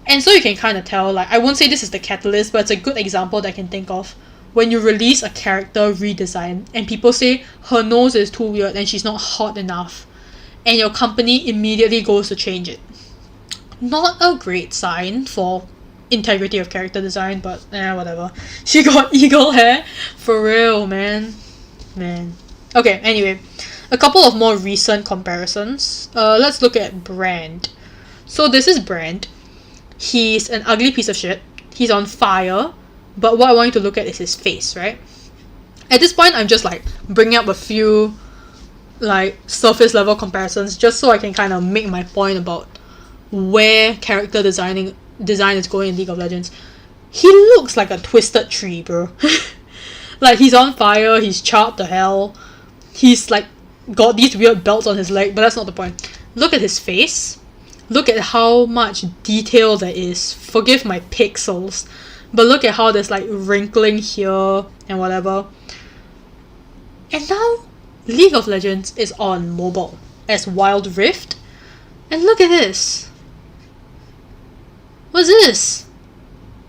And so you can kind of tell, like, I won't say this is the catalyst, but it's a good example that I can think of. When you release a character redesign and people say her nose is too weird and she's not hot enough, and your company immediately goes to change it. Not a great sign for integrity of character design, but whatever. She got eagle hair. For real, man. Okay, anyway. A couple of more recent comparisons. Let's look at Brand. So this is Brand. He's an ugly piece of shit. He's on fire. But what I want you to look at is his face, right? At this point, I'm just like bringing up a few like surface level comparisons just so I can kind of make my point about where character design is going in League of Legends. He looks like a twisted tree, bro. Like he's on fire, he's charred to hell. He's like got these weird belts on his leg, but that's not the point. Look at his face. Look at how much detail there is. Forgive my pixels. But look at how there's like wrinkling here and whatever. And now League of Legends is on mobile as Wild Rift. And look at this. What's this?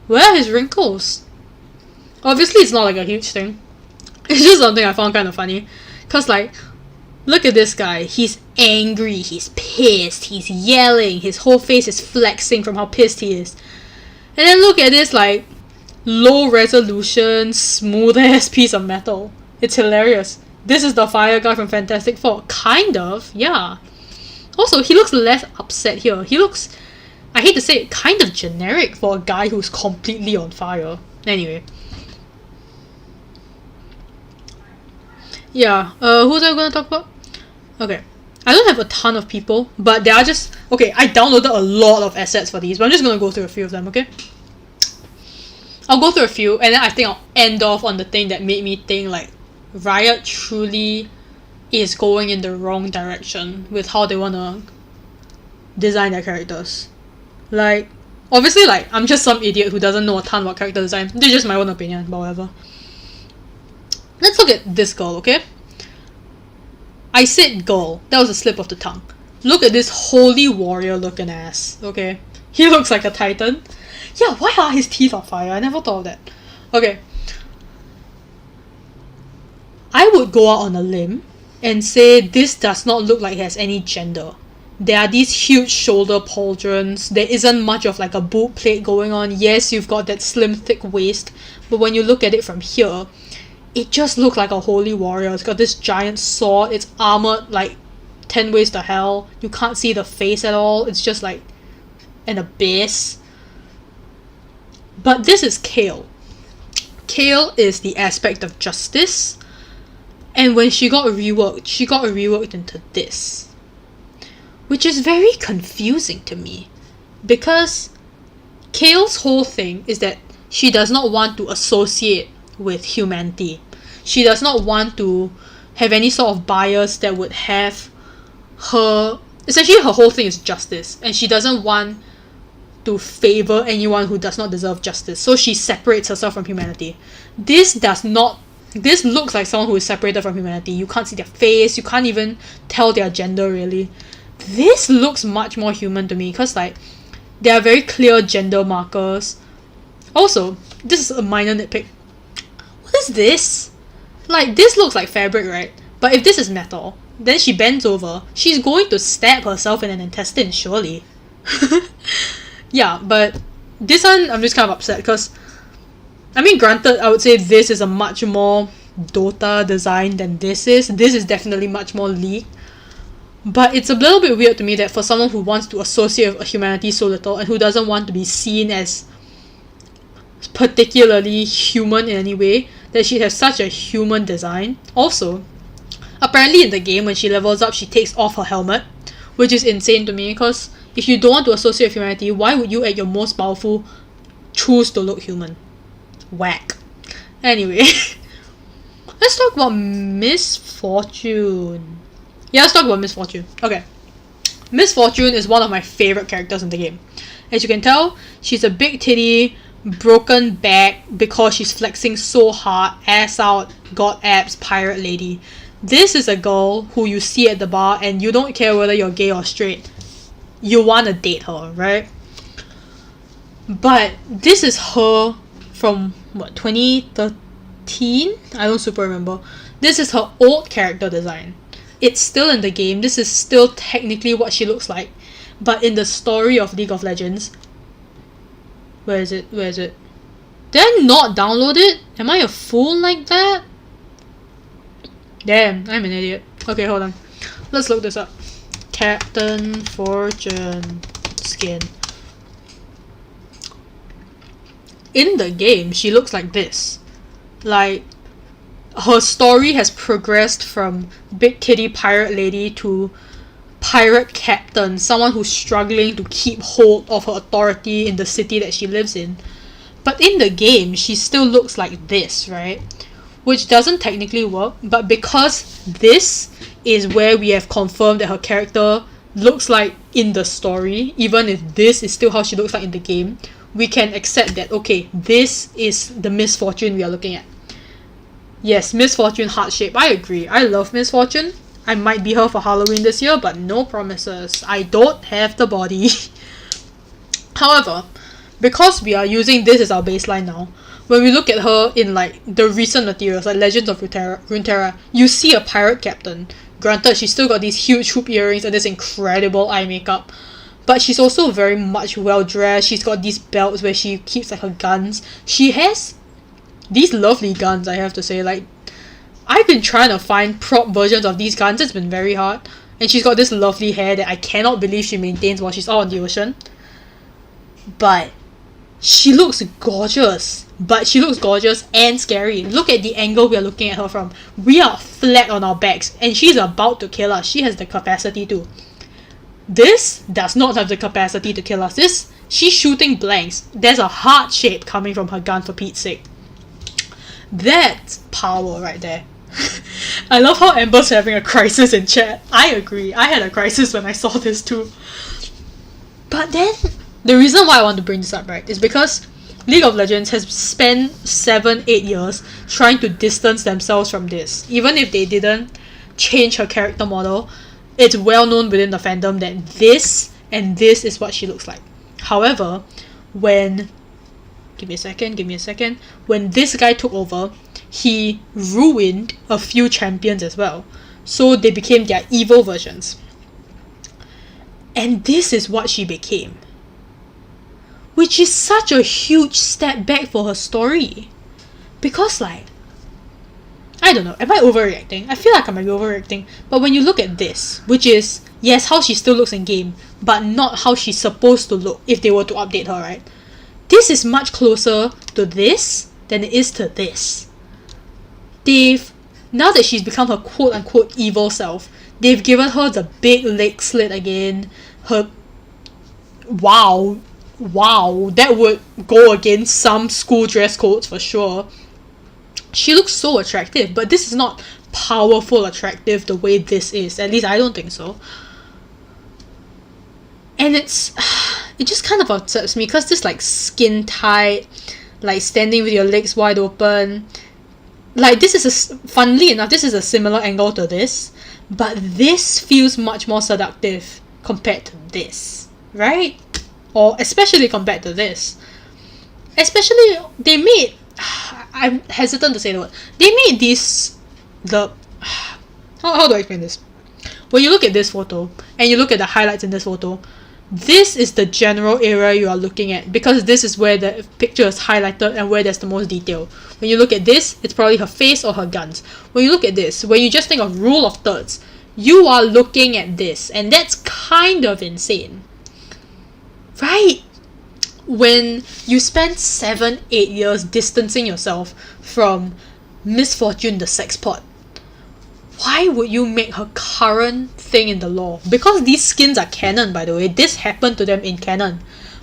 Where are his wrinkles? Obviously it's not like a huge thing. It's just something I found kind of funny. Cause like, look at this guy. He's angry, he's pissed, he's yelling, his whole face is flexing from how pissed he is. And then look at this like low resolution, smooth ass piece of metal. It's hilarious. This is the fire guy from Fantastic Four. Kind of, yeah. Also, he looks less upset here. He looks, I hate to say it, kind of generic for a guy who's completely on fire. Anyway. Yeah, who was I gonna talk about? Okay. I don't have a ton of people, but there are just... Okay, I downloaded a lot of assets for these, but I'm just gonna go through a few of them, okay? I'll go through a few, and then I think I'll end off on the thing that made me think, like, Riot truly is going in the wrong direction with how they wanna design their characters. Like, obviously, like, I'm just some idiot who doesn't know a ton about character design. This is just my own opinion, but whatever. Let's look at this girl, okay? I said girl. That was a slip of the tongue. Look at this holy warrior looking ass, okay? He looks like a titan. Yeah, why are his teeth on fire? I never thought of that. Okay. I would go out on a limb and say this does not look like it has any gender. There are these huge shoulder pauldrons. There isn't much of like a boob plate going on. Yes, you've got that slim thick waist, but when you look at it from here, it just looks like a holy warrior. It's got this giant sword. It's armored like 10 ways to hell. You can't see the face at all. It's just like an abyss. But this is Kale. Kale is the aspect of justice. And when she got reworked into this. Which is very confusing to me. Because Kale's whole thing is that she does not want to associate with humanity. She does not want to have any sort of bias that would have her... Essentially, her whole thing is justice. And she doesn't want to favor anyone who does not deserve justice. So she separates herself from humanity. This does not... This looks like someone who is separated from humanity. You can't see their face. You can't even tell their gender, really. This looks much more human to me. Because, like, there are very clear gender markers. Also, this is a minor nitpick. What is this? Like, this looks like fabric, right? But if this is metal, then she bends over. She's going to stab herself in an intestine, surely. Yeah, but this one, I'm just kind of upset because, I mean, granted, I would say this is a much more Dota design than this is. This is definitely much more League. But it's a little bit weird to me that for someone who wants to associate with humanity so little and who doesn't want to be seen as particularly human in any way, that she has such a human design. Also, apparently in the game, when she levels up, she takes off her helmet, which is insane to me because if you don't want to associate with humanity, why would you at your most powerful choose to look human? Whack. Anyway, let's talk about Miss Fortune. Yeah, let's talk about Miss Fortune. Okay. Miss Fortune is one of my favorite characters in the game. As you can tell, she's a big titty, broken back because she's flexing so hard, ass out, got abs, pirate lady. This is a girl who you see at the bar and you don't care whether you're gay or straight. You want to date her, right? But this is her from, what, 2013? I don't super remember. This is her old character design. It's still in the game. This is still technically what she looks like. But in the story of League of Legends... Where is it? Where is it? Did I not download it? Am I a fool like that? Damn, I'm an idiot. Okay, hold on. Let's look this up. Captain Fortune skin. In the game, she looks like this. Like, her story has progressed from big titty pirate lady to pirate captain, someone who's struggling to keep hold of her authority in the city that she lives in. But in the game, she still looks like this, right? Which doesn't technically work, but because this is where we have confirmed that her character looks like in the story, even if this is still how she looks like in the game, we can accept that, okay, this is the Miss Fortune we are looking at. Yes, Miss Fortune heart shape. I agree. I love Miss Fortune. I might be her for Halloween this year, but no promises. I don't have the body. However, because we are using this as our baseline now, when we look at her in like the recent materials, like Legends of Runeterra, you see a pirate captain. Granted, she's still got these huge hoop earrings and this incredible eye makeup, but she's also very much well dressed. She's got these belts where she keeps like her guns. She has these lovely guns, I have to say. Like, I've been trying to find prop versions of these guns. It's been very hard. And she's got this lovely hair that I cannot believe she maintains while she's out on the ocean. But she looks gorgeous. But she looks gorgeous and scary. Look at the angle we are looking at her from. We are flat on our backs and she's about to kill us. She has the capacity to. This does not have the capacity to kill us. She's shooting blanks. There's a heart shape coming from her gun, for Pete's sake. That's power right there. I love how Amber's having a crisis in chat. I agree. I had a crisis when I saw this too. But then, the reason why I want to bring this up, right, is because League of Legends has spent 7-8 years trying to distance themselves from this. Even if they didn't change her character model, it's well known within the fandom that this and this is what she looks like. However, when... Give me a second. When this guy took over, he ruined a few champions as well. So they became their evil versions. And this is what she became. Which is such a huge step back for her story. Because like, I don't know, am I overreacting? I feel like I might be overreacting. But when you look at this, which is, yes, how she still looks in game, but not how she's supposed to look if they were to update her, right? This is much closer to this than it is to this. Now that she's become her quote-unquote evil self, they've given her the big leg slit again. Her... Wow, that would go against some school dress codes for sure. She looks so attractive, but this is not powerful attractive the way this is. At least I don't think so. And it just kind of upsets me because this like skin tight, like standing with your legs wide open. Like this is funnily enough, this is a similar angle to this, but this feels much more seductive compared to this, right? Or especially compared to this. Especially, they made... I'm hesitant to say the word. They made how do I explain this? When you look at this photo, and you look at the highlights in this photo, this is the general area you are looking at, because this is where the picture is highlighted and where there's the most detail. When you look at this, it's probably her face or her guns. When you look at this, when you just think of rule of thirds, you are looking at this, and that's kind of insane. Right? When you spend 7-8 years distancing yourself from Misfortune the Sexpot, why would you make her current thing in the lore? Because these skins are canon, by the way. This happened to them in canon.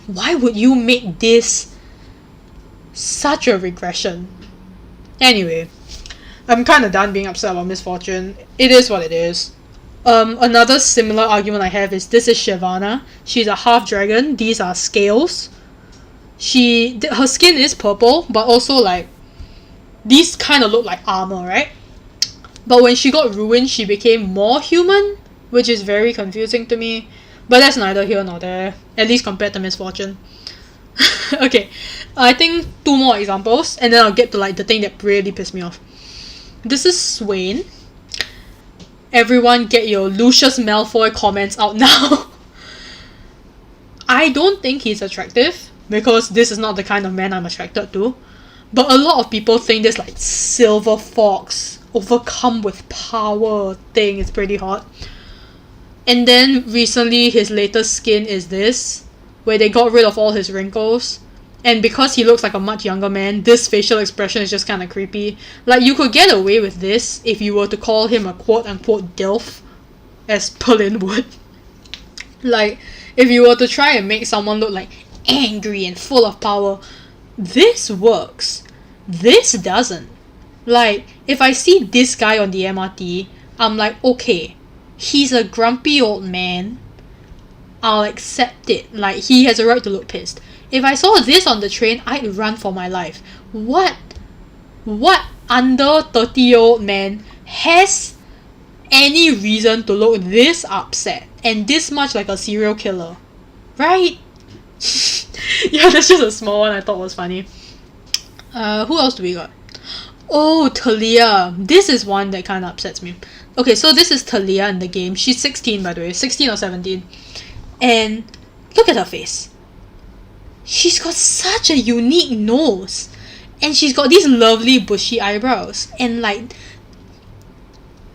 Why would you make this such a regression? Anyway, I'm kind of done being upset about Misfortune. It is what it is. Another similar argument I have is this is Shyvana. She's a half dragon. These are scales. Her skin is purple, but also like these kind of look like armor, right? But when she got ruined, she became more human, which is very confusing to me. But that's neither here nor there, at least compared to Misfortune. Okay, I think 2 more examples, and then I'll get to like the thing that really pissed me off. This is Swain. Everyone get your Lucius Malfoy comments out now. I don't think he's attractive, because this is not the kind of man I'm attracted to. But a lot of people think this like silver fox, overcome with power thing is pretty hot. And then recently his latest skin is this, where they got rid of all his wrinkles. And because he looks like a much younger man, this facial expression is just kind of creepy. Like, you could get away with this if you were to call him a quote-unquote DILF, as Pauline would. Like, if you were to try and make someone look like angry and full of power, this works. This doesn't. Like, if I see this guy on the MRT, I'm like, okay, he's a grumpy old man. I'll accept it. Like, he has a right to look pissed. If I saw this on the train, I'd run for my life. What under 30-year-old man has any reason to look this upset and this much like a serial killer? Right? Yeah, that's just a small one I thought was funny. Who else do we got? Oh, Talia. This is one that kind of upsets me. Okay, so this is Talia in the game. She's 16, by the way. 16 or 17. And look at her face. She's got such a unique nose. And she's got these lovely bushy eyebrows. And like,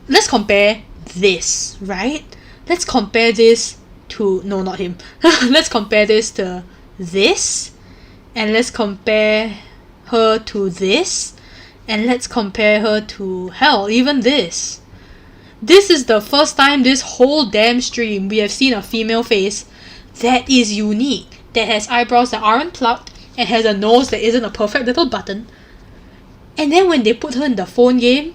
let's compare this, right? Let's compare this to... No, not him. Let's compare this to this. And let's compare her to this. And let's compare her to, hell, even this. This is the first time this whole damn stream we have seen a female face that is unique. That has eyebrows that aren't plucked. And has a nose that isn't a perfect little button. And then when they put her in the phone game,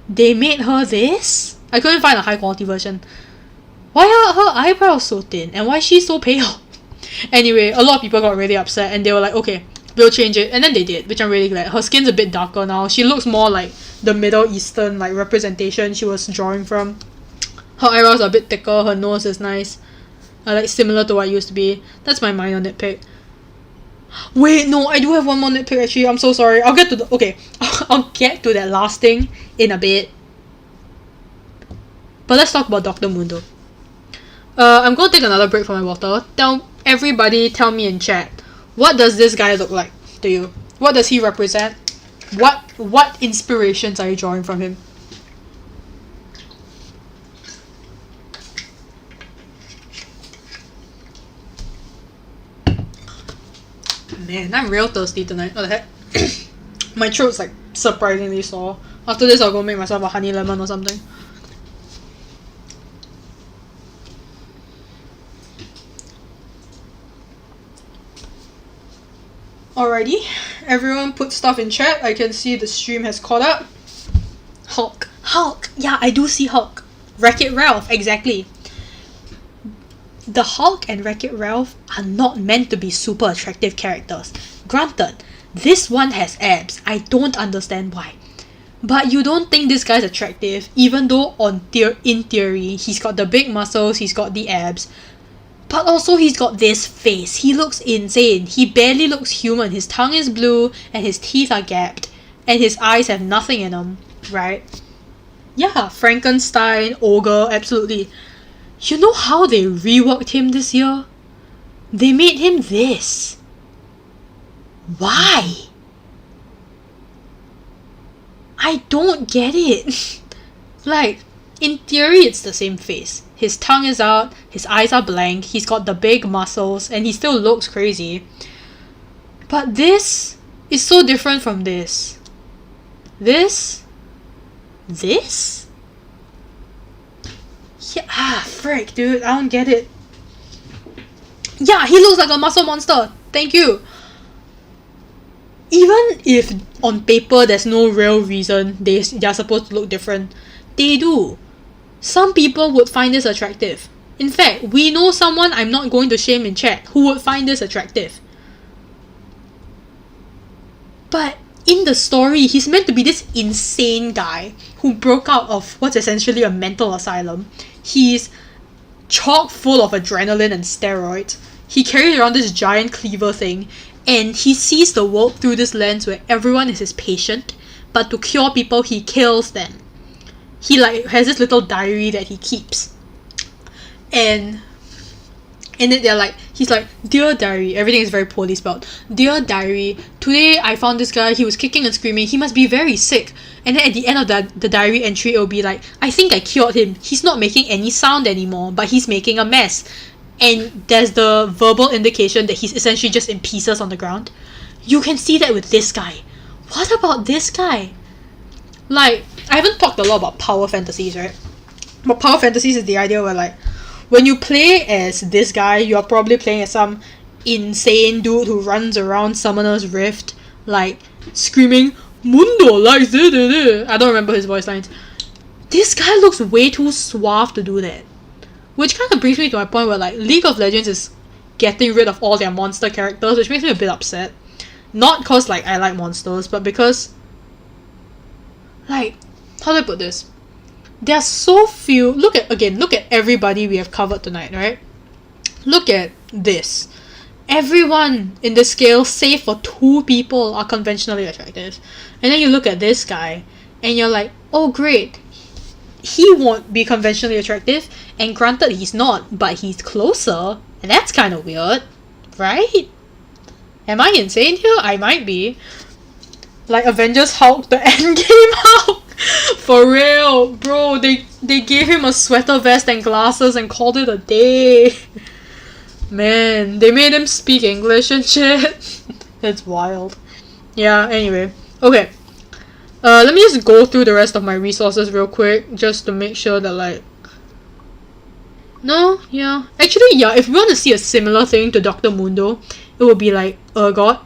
they made her this? I couldn't find a high quality version. Why are her eyebrows so thin? And why is she so pale? Anyway, a lot of people got really upset and they were like, okay, we'll change it. And then they did, which I'm really glad. Her skin's a bit darker now. She looks more like the Middle Eastern like representation she was drawing from. Her eyebrows are a bit thicker. Her nose is nice. Like similar to what it used to be. That's my minor nitpick. Wait, no, I do have one more nitpick actually. I'm so sorry. I'll get to the... Okay. I'll get to that last thing in a bit. But let's talk about Dr. Mundo. I'm going to take another break for my water. Tell me in chat. What does this guy look like to you? What does he represent? What inspirations are you drawing from him? Man, I'm real thirsty tonight. What the heck? My throat's like surprisingly sore. After this, I'll go make myself a honey lemon or something. Alrighty, everyone put stuff in chat. I can see the stream has caught up. Hulk. Yeah, I do see Hulk. Wreck-It Ralph, exactly. The Hulk and Wreck-It Ralph are not meant to be super attractive characters. Granted, this one has abs. I don't understand why. But you don't think this guy's attractive, even though in theory, he's got the big muscles, he's got the abs. But also he's got this face. He looks insane. He barely looks human. His tongue is blue and his teeth are gapped. And his eyes have nothing in them, right? Yeah, Frankenstein Ogre, absolutely. You know how they reworked him this year? They made him this. Why? I don't get it. Like, in theory it's the same face. His tongue is out, his eyes are blank, he's got the big muscles, and he still looks crazy. But this is so different from this. This? Yeah, frick, dude, I don't get it. Yeah, he looks like a muscle monster. Thank you. Even if on paper there's no real reason they're supposed to look different, they do. Some people would find this attractive. In fact, we know someone I'm not going to shame in chat who would find this attractive. But in the story, he's meant to be this insane guy who broke out of what's essentially a mental asylum. He's chock full of adrenaline and steroids. He carries around this giant cleaver thing, and he sees the world through this lens where everyone is his patient, but to cure people, he kills them. He like has this little diary that he keeps. And in it he's like, "Dear diary," everything is very poorly spelled. "Dear diary, today I found this guy, he was kicking and screaming, he must be very sick." And then at the end of the diary entry, it will be like, "I think I cured him. He's not making any sound anymore, but he's making a mess." And there's the verbal indication that he's essentially just in pieces on the ground. You can see that with this guy. What about this guy? Like, I haven't talked a lot about power fantasies, right? But power fantasies is the idea where like, when you play as this guy, you're probably playing as some insane dude who runs around Summoner's Rift, like, screaming, "Mundo likes this." I don't remember his voice lines. This guy looks way too suave to do that. Which kind of brings me to my point where, like, League of Legends is getting rid of all their monster characters, which makes me a bit upset. Not because, like, I like monsters, but because, like, how do I put this? There are so few... Look at everybody we have covered tonight, right? Look at this. everyone in the scale, save for 2 people, are conventionally attractive. And then you look at this guy, and you're like, oh great, he won't be conventionally attractive, and granted he's not, but he's closer, and that's kind of weird, right? Am I insane here? I might be. Like Avengers Hulk, the Endgame Hulk! For real, bro, they gave him a sweater vest and glasses and called it a day. Man, they made him speak English and shit. It's wild. Yeah, anyway. Okay. Let me just go through the rest of my resources real quick, just to make sure that, like... No, yeah. Actually, yeah, if we want to see a similar thing to Dr. Mundo, it would be like, God.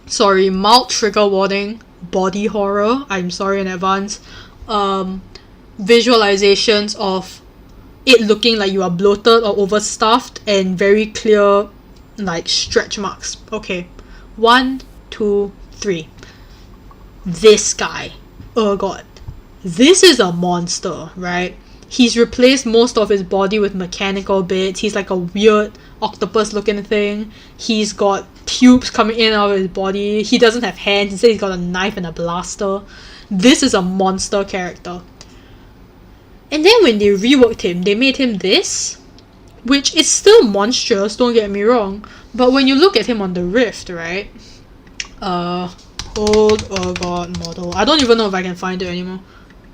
Sorry, mild trigger warning, body horror, I'm sorry in advance. Visualizations of it looking like you are bloated or overstuffed, and very clear, like, stretch marks. Okay. 1, 2, 3. This guy. Oh god. This is a monster, right? He's replaced most of his body with mechanical bits. He's like a weird octopus looking thing. He's got tubes coming in and out of his body. He doesn't have hands. Instead, he's got a knife and a blaster. This is a monster character. And then when they reworked him, they made him this, which is still monstrous, don't get me wrong. But when you look at him on the Rift, right? Old god model. I don't even know if I can find it anymore.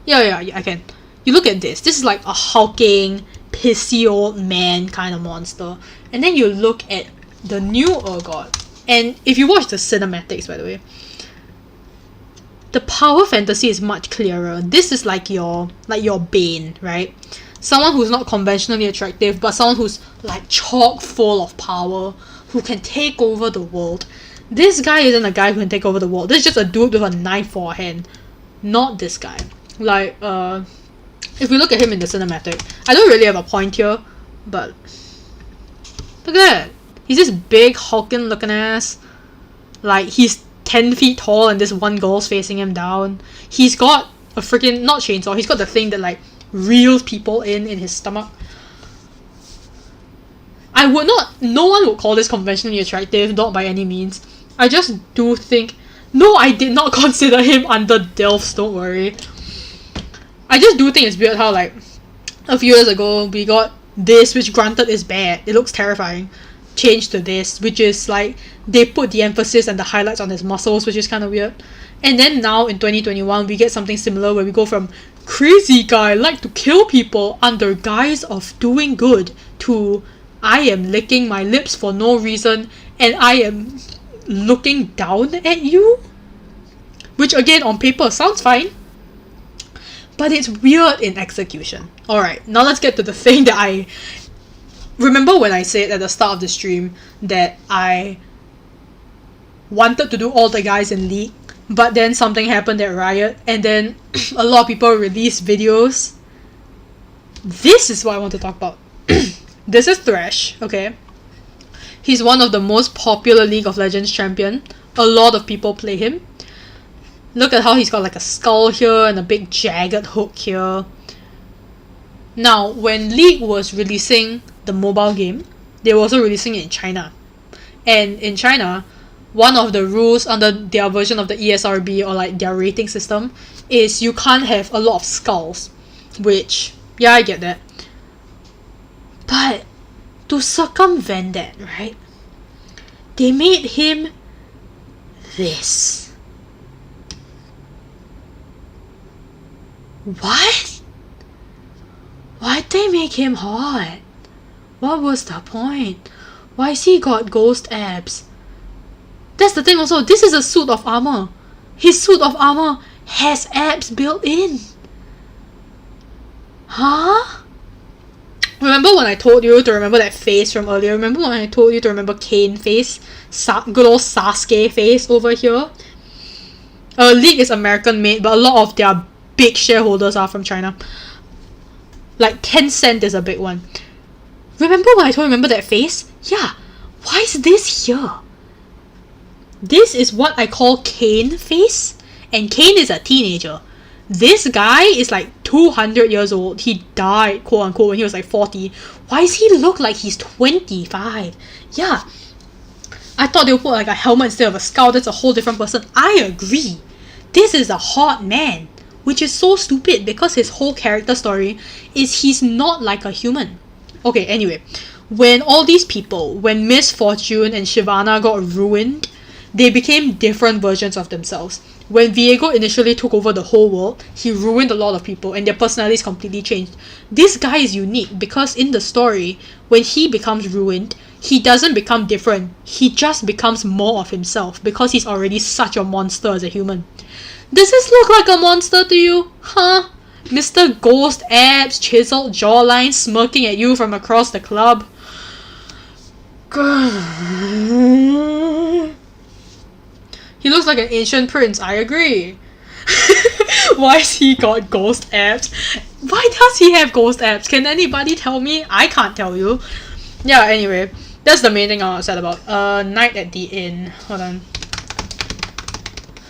Yeah, I can. You look at this. This is like a hulking, pissy old man kind of monster. And then you look at the new god. And if you watch the cinematics, by the way, the power fantasy is much clearer. This is like your Bane, right? Someone who's not conventionally attractive, but someone who's like chock full of power, who can take over the world. This guy isn't a guy who can take over the world. This is just a dude with a knife for a hand. Not this guy. Like, if we look at him in the cinematic, I don't really have a point here, but look at that. He's this big, hulking looking ass. Like, he's 10 feet tall and this one girl's facing him down. He's got a freaking, not chainsaw, he's got the thing that like reels people in his stomach. No one would call this conventionally attractive, not by any means. I just do think, no, I did not consider him under Delphs, don't worry. I just do think it's weird how, like, a few years ago, we got this, which granted is bad, it looks terrifying, changed to this, which is like, they put the emphasis and the highlights on his muscles, which is kind of weird. And then now, in 2021, we get something similar where we go from crazy guy, like to kill people under guise of doing good, to I am licking my lips for no reason, and I am looking down at you? Which again, on paper, sounds fine. But it's weird in execution. Alright, now let's get to the thing that I... Remember when I said at the start of the stream that I wanted to do all the guys in League, but then something happened at Riot, and then a lot of people released videos? This is what I want to talk about. This is Thresh, okay? He's one of the most popular League of Legends champion. A lot of people play him. Look at how he's got like a skull here and a big jagged hook here. Now, when League was releasing the mobile game, they were also releasing it in China. And in China, one of the rules under their version of the ESRB, or like their rating system, is you can't have a lot of skulls. Which, yeah, I get that. But to circumvent that, right, they made him this. What? Why'd they make him hot? What was the point? Why's he got ghost abs? That's the thing also, this is a suit of armor. His suit of armor has abs built in. Huh? Remember when I told you to remember that face from earlier? Remember when I told you to remember Kayn Face? Good old Sasuke face over here? League is American made, but a lot of their big shareholders are from China. Like Tencent is a big one. Remember when I told you remember that face? Yeah. Why is this here? This is what I call Kayn Face. And Kane is a teenager. This guy is like 200 years old. He died, quote unquote, when he was like 40. Why does he look like he's 25? Yeah. I thought they would put like a helmet instead of a skull. That's a whole different person. I agree. This is a hot man. Which is so stupid because his whole character story is he's not like a human. Okay, anyway. When all these people, when Miss Fortune and Shyvana got ruined, they became different versions of themselves. When Viego initially took over the whole world, he ruined a lot of people and their personalities completely changed. This guy is unique because in the story, when he becomes ruined, he doesn't become different. He just becomes more of himself because he's already such a monster as a human. Does this look like a monster to you? Huh? Mr. Ghost abs, chiseled jawline, smirking at you from across the club. He looks like an ancient prince, I agree. Why has he got ghost abs? Why does he have ghost abs? Can anybody tell me? I can't tell you. Yeah, anyway. That's the main thing I was sad about. Night at the inn. Hold on.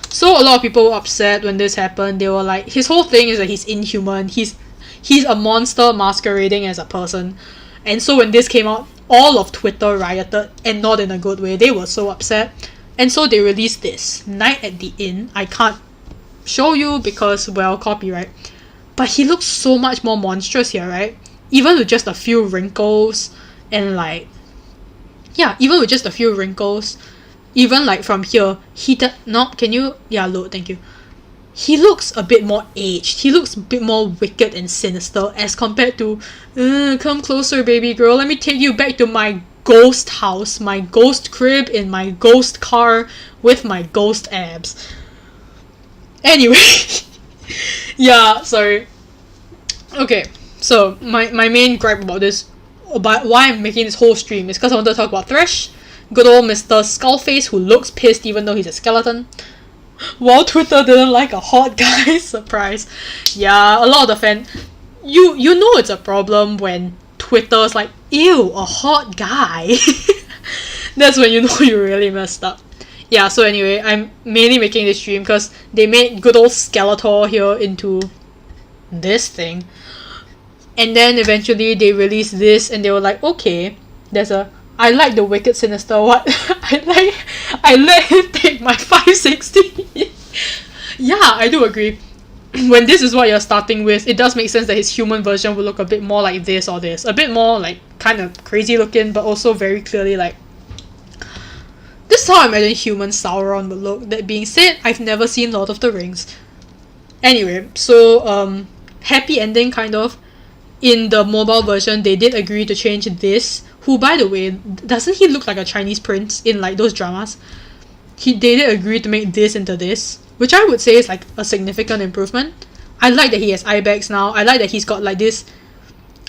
So a lot of people were upset when this happened. They were like, his whole thing is that he's inhuman. He's a monster masquerading as a person. And so when this came out, all of Twitter rioted, and not in a good way. They were so upset. And so they released this. Night at the inn. I can't show you because, well, copyright. But he looks so much more monstrous here, right? Even with just a few wrinkles and like... Yeah, even with just a few wrinkles. Even like from here, can you, load, thank you. He looks a bit more aged. He looks a bit more wicked and sinister as compared to, come closer baby girl, let me take you back to my ghost house, my ghost crib in my ghost car with my ghost abs. Anyway, yeah, sorry. Okay, so my main gripe about this, about why I'm making this whole stream is because I want to talk about Thresh. Good old Mr. Skullface who looks pissed even though he's a skeleton. While Twitter didn't like a hot guy. Surprise. Yeah, a lot of the fan... You know it's a problem when Twitter's like, ew, a hot guy. That's when you know you really messed up. Yeah, so anyway, I'm mainly making this stream because they made good old Skeletor here into this thing. And then eventually they released this and they were like, okay, there's a... I like the wicked sinister what? I let him take my 560. Yeah, I do agree. When this is what you're starting with, it does make sense that his human version will look a bit more like this or this. A bit more like kind of crazy looking, but also very clearly like... This is how I imagine human Sauron would look. That being said, I've never seen Lord of the Rings. Anyway, so happy ending kind of. In the mobile version, they did agree to change this. Who, by the way, doesn't he look like a Chinese prince in like those dramas? They did agree to make this into this, which I would say is like a significant improvement. I like that he has eye bags now. I like that he's got like this,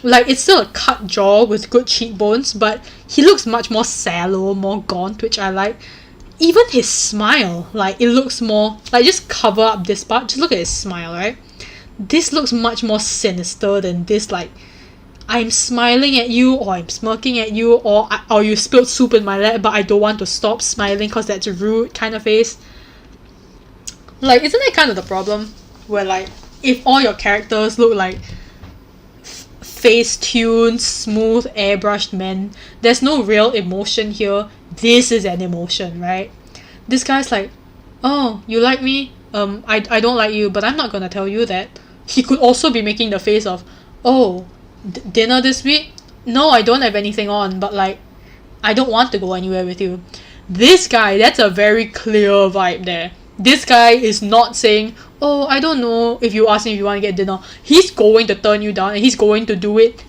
like it's still a cut jaw with good cheekbones, but he looks much more sallow, more gaunt, which I like. Even his smile, like it looks more, like just cover up this part, just look at his smile, right? This looks much more sinister than this, like, I'm smiling at you, or I'm smirking at you, or you spilled soup in my lap, but I don't want to stop smiling because that's rude kind of face. Like, isn't that kind of the problem? Where, like, if all your characters look like face-tuned, smooth, airbrushed men, there's no real emotion here. This is an emotion, right? This guy's like, oh, you like me? I don't like you, but I'm not gonna tell you that. He could also be making the face of, oh, dinner this week? No, I don't have anything on, but like, I don't want to go anywhere with you. This guy, that's a very clear vibe there. This guy is not saying, oh, I don't know if you ask me if you want to get dinner. He's going to turn you down and he's going to do it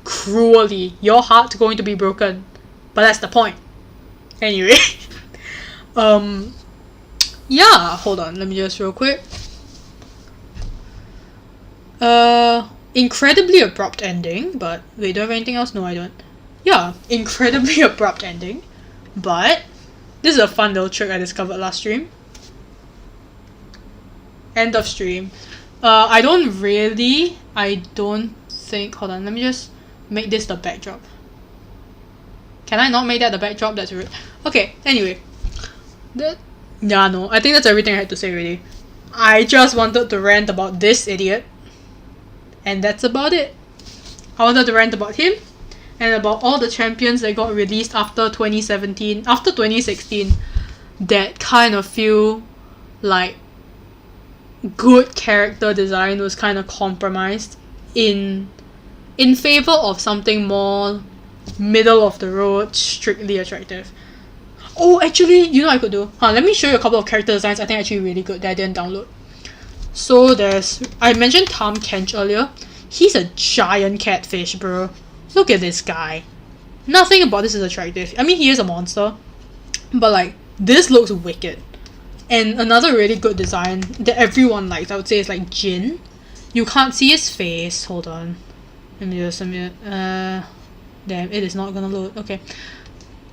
cruelly. Your heart's going to be broken. But that's the point. Anyway. Yeah, hold on, let me just real quick. Incredibly abrupt ending, but wait, do I have anything else? No, I don't. Yeah, incredibly abrupt ending, but this is a fun little trick I discovered last stream. End of stream. I don't think, hold on, let me just make this the backdrop. Can I not make that the backdrop? That's rude. Okay, anyway. Yeah, no, I think that's everything I had to say already. I just wanted to rant about this idiot. And that's about it. I wanted to rant about him and about all the champions that got released after 2017, after 2016, that kind of feel like good character design was kind of compromised in favor of something more middle of the road, strictly attractive. Oh, actually, you know what I could do? Let me show you a couple of character designs I think actually really good that I didn't download. So I mentioned Tom Kench earlier. He's a giant catfish, bro. Look at this guy. Nothing about this is attractive. I mean, he is a monster. But like, this looks wicked. And another really good design that everyone likes, I would say, is like Jin. You can't see his face. Hold on. Let me just damn, it is not gonna load. Okay.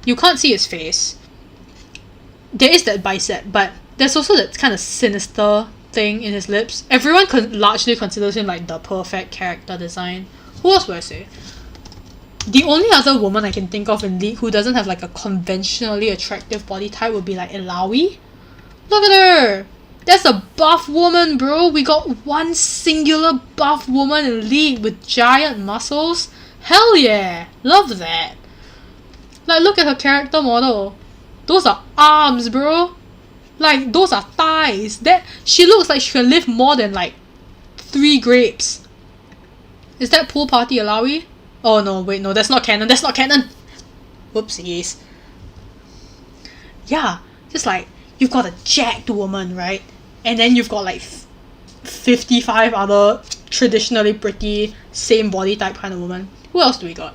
You can't see his face. There is that bicep, but there's also that kind of sinister thing in his lips. Everyone largely considers him like the perfect character design. Who else would I say? The only other woman I can think of in League who doesn't have like a conventionally attractive body type would be like Ilaoi. Look at her! That's a buff woman, bro! We got one singular buff woman in League with giant muscles. Hell yeah! Love that! Like, look at her character model. Those are arms, bro! Like, those are thighs. She looks like she can lift more than like 3 grapes. Is that pool party Ilaoi? Oh no, wait, no, that's not canon. That's not canon! Whoopsies. Yeah, just like, you've got a jacked woman, right? And then you've got like 55 other traditionally pretty, same body type kind of woman. Who else do we got?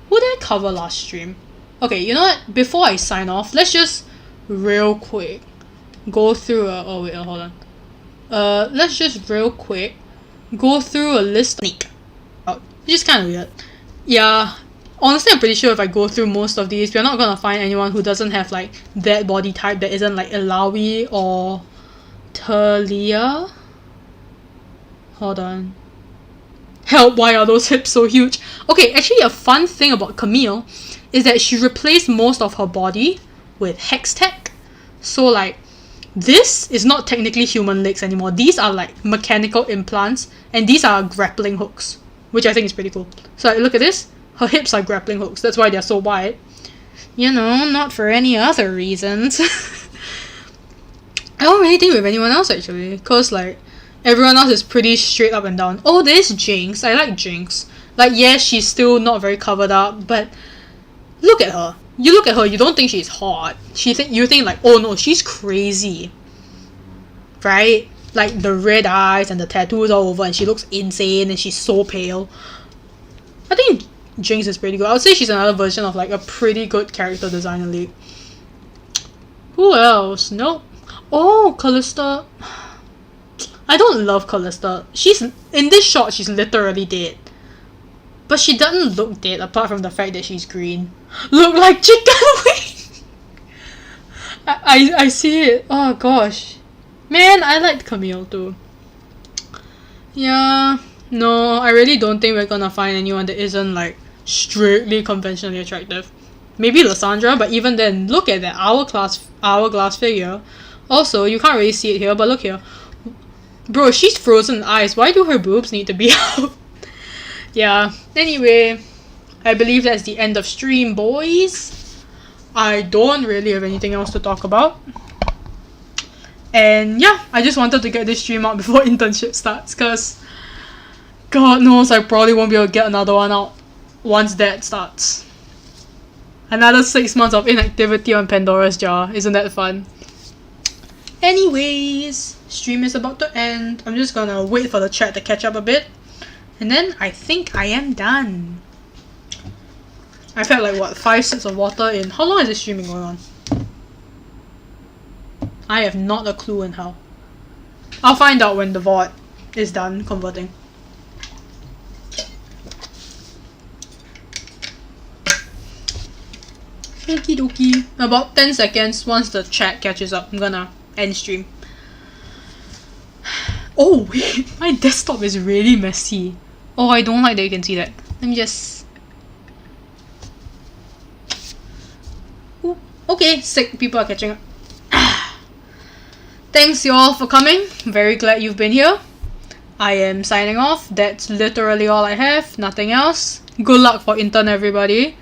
Who did I cover last stream? Okay, you know what? Before I sign off, let's just real quick go through oh wait, hold on. Let's just real quick go through a list of which is kind of weird. Yeah, honestly, I'm pretty sure if I go through most of these, we're not gonna find anyone who doesn't have like that body type that isn't like Ilaoi or Talia. Hold on. Help, why are those hips so huge? Okay, actually a fun thing about Camille is that she replaced most of her body with hex tech. So like, this is not technically human legs anymore. These are like mechanical implants and these are grappling hooks, which I think is pretty cool. So like, look at this. Her hips are grappling hooks. That's why they're so wide. You know, not for any other reasons. I don't really think we have anyone else actually, because like, everyone else is pretty straight up and down. Oh, there's Jinx. I like Jinx. Like, yes, she's still not very covered up, but look at her. You look at her, you don't think she's hot. You think like, oh no, she's crazy. Right? Like, the red eyes and the tattoos all over, and she looks insane, and she's so pale. I think Jinx is pretty good. I would say she's another version of like a pretty good character designer league. Who else? Nope. Oh, Callista. I don't love Callista. In this shot, she's literally dead. But she doesn't look dead apart from the fact that she's green. Look like chicken wing! I see it. Oh gosh. Man, I liked Camille too. Yeah. No, I really don't think we're gonna find anyone that isn't like strictly conventionally attractive. Maybe Lysandra, but even then, look at that hourglass figure. Also, you can't really see it here, but look here. Bro, she's frozen in ice. Why do her boobs need to be out? Yeah. Anyway, I believe that's the end of stream, boys. I don't really have anything else to talk about. And yeah, I just wanted to get this stream out before internship starts, because God knows I probably won't be able to get another one out once that starts. Another 6 months of inactivity on Pandora's Jar. Isn't that fun? Anyways, stream is about to end. I'm just gonna wait for the chat to catch up a bit. And then I think I am done. I've had like what, 5 sips of water in. How long is this streaming going on? I have not a clue in how. I'll find out when the VOD is done converting. Okie dokie. About 10 seconds, once the chat catches up, I'm gonna end stream. Oh wait, my desktop is really messy. Oh, I don't like that you can see that. Let me just... Ooh. Okay, sick. People are catching up. thanks you all for coming. Very glad you've been here. I am signing off. That's literally all I have. Nothing else. Good luck for intern, everybody.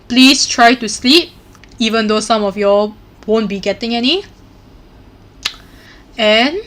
Please try to sleep, even though some of y'all won't be getting any. And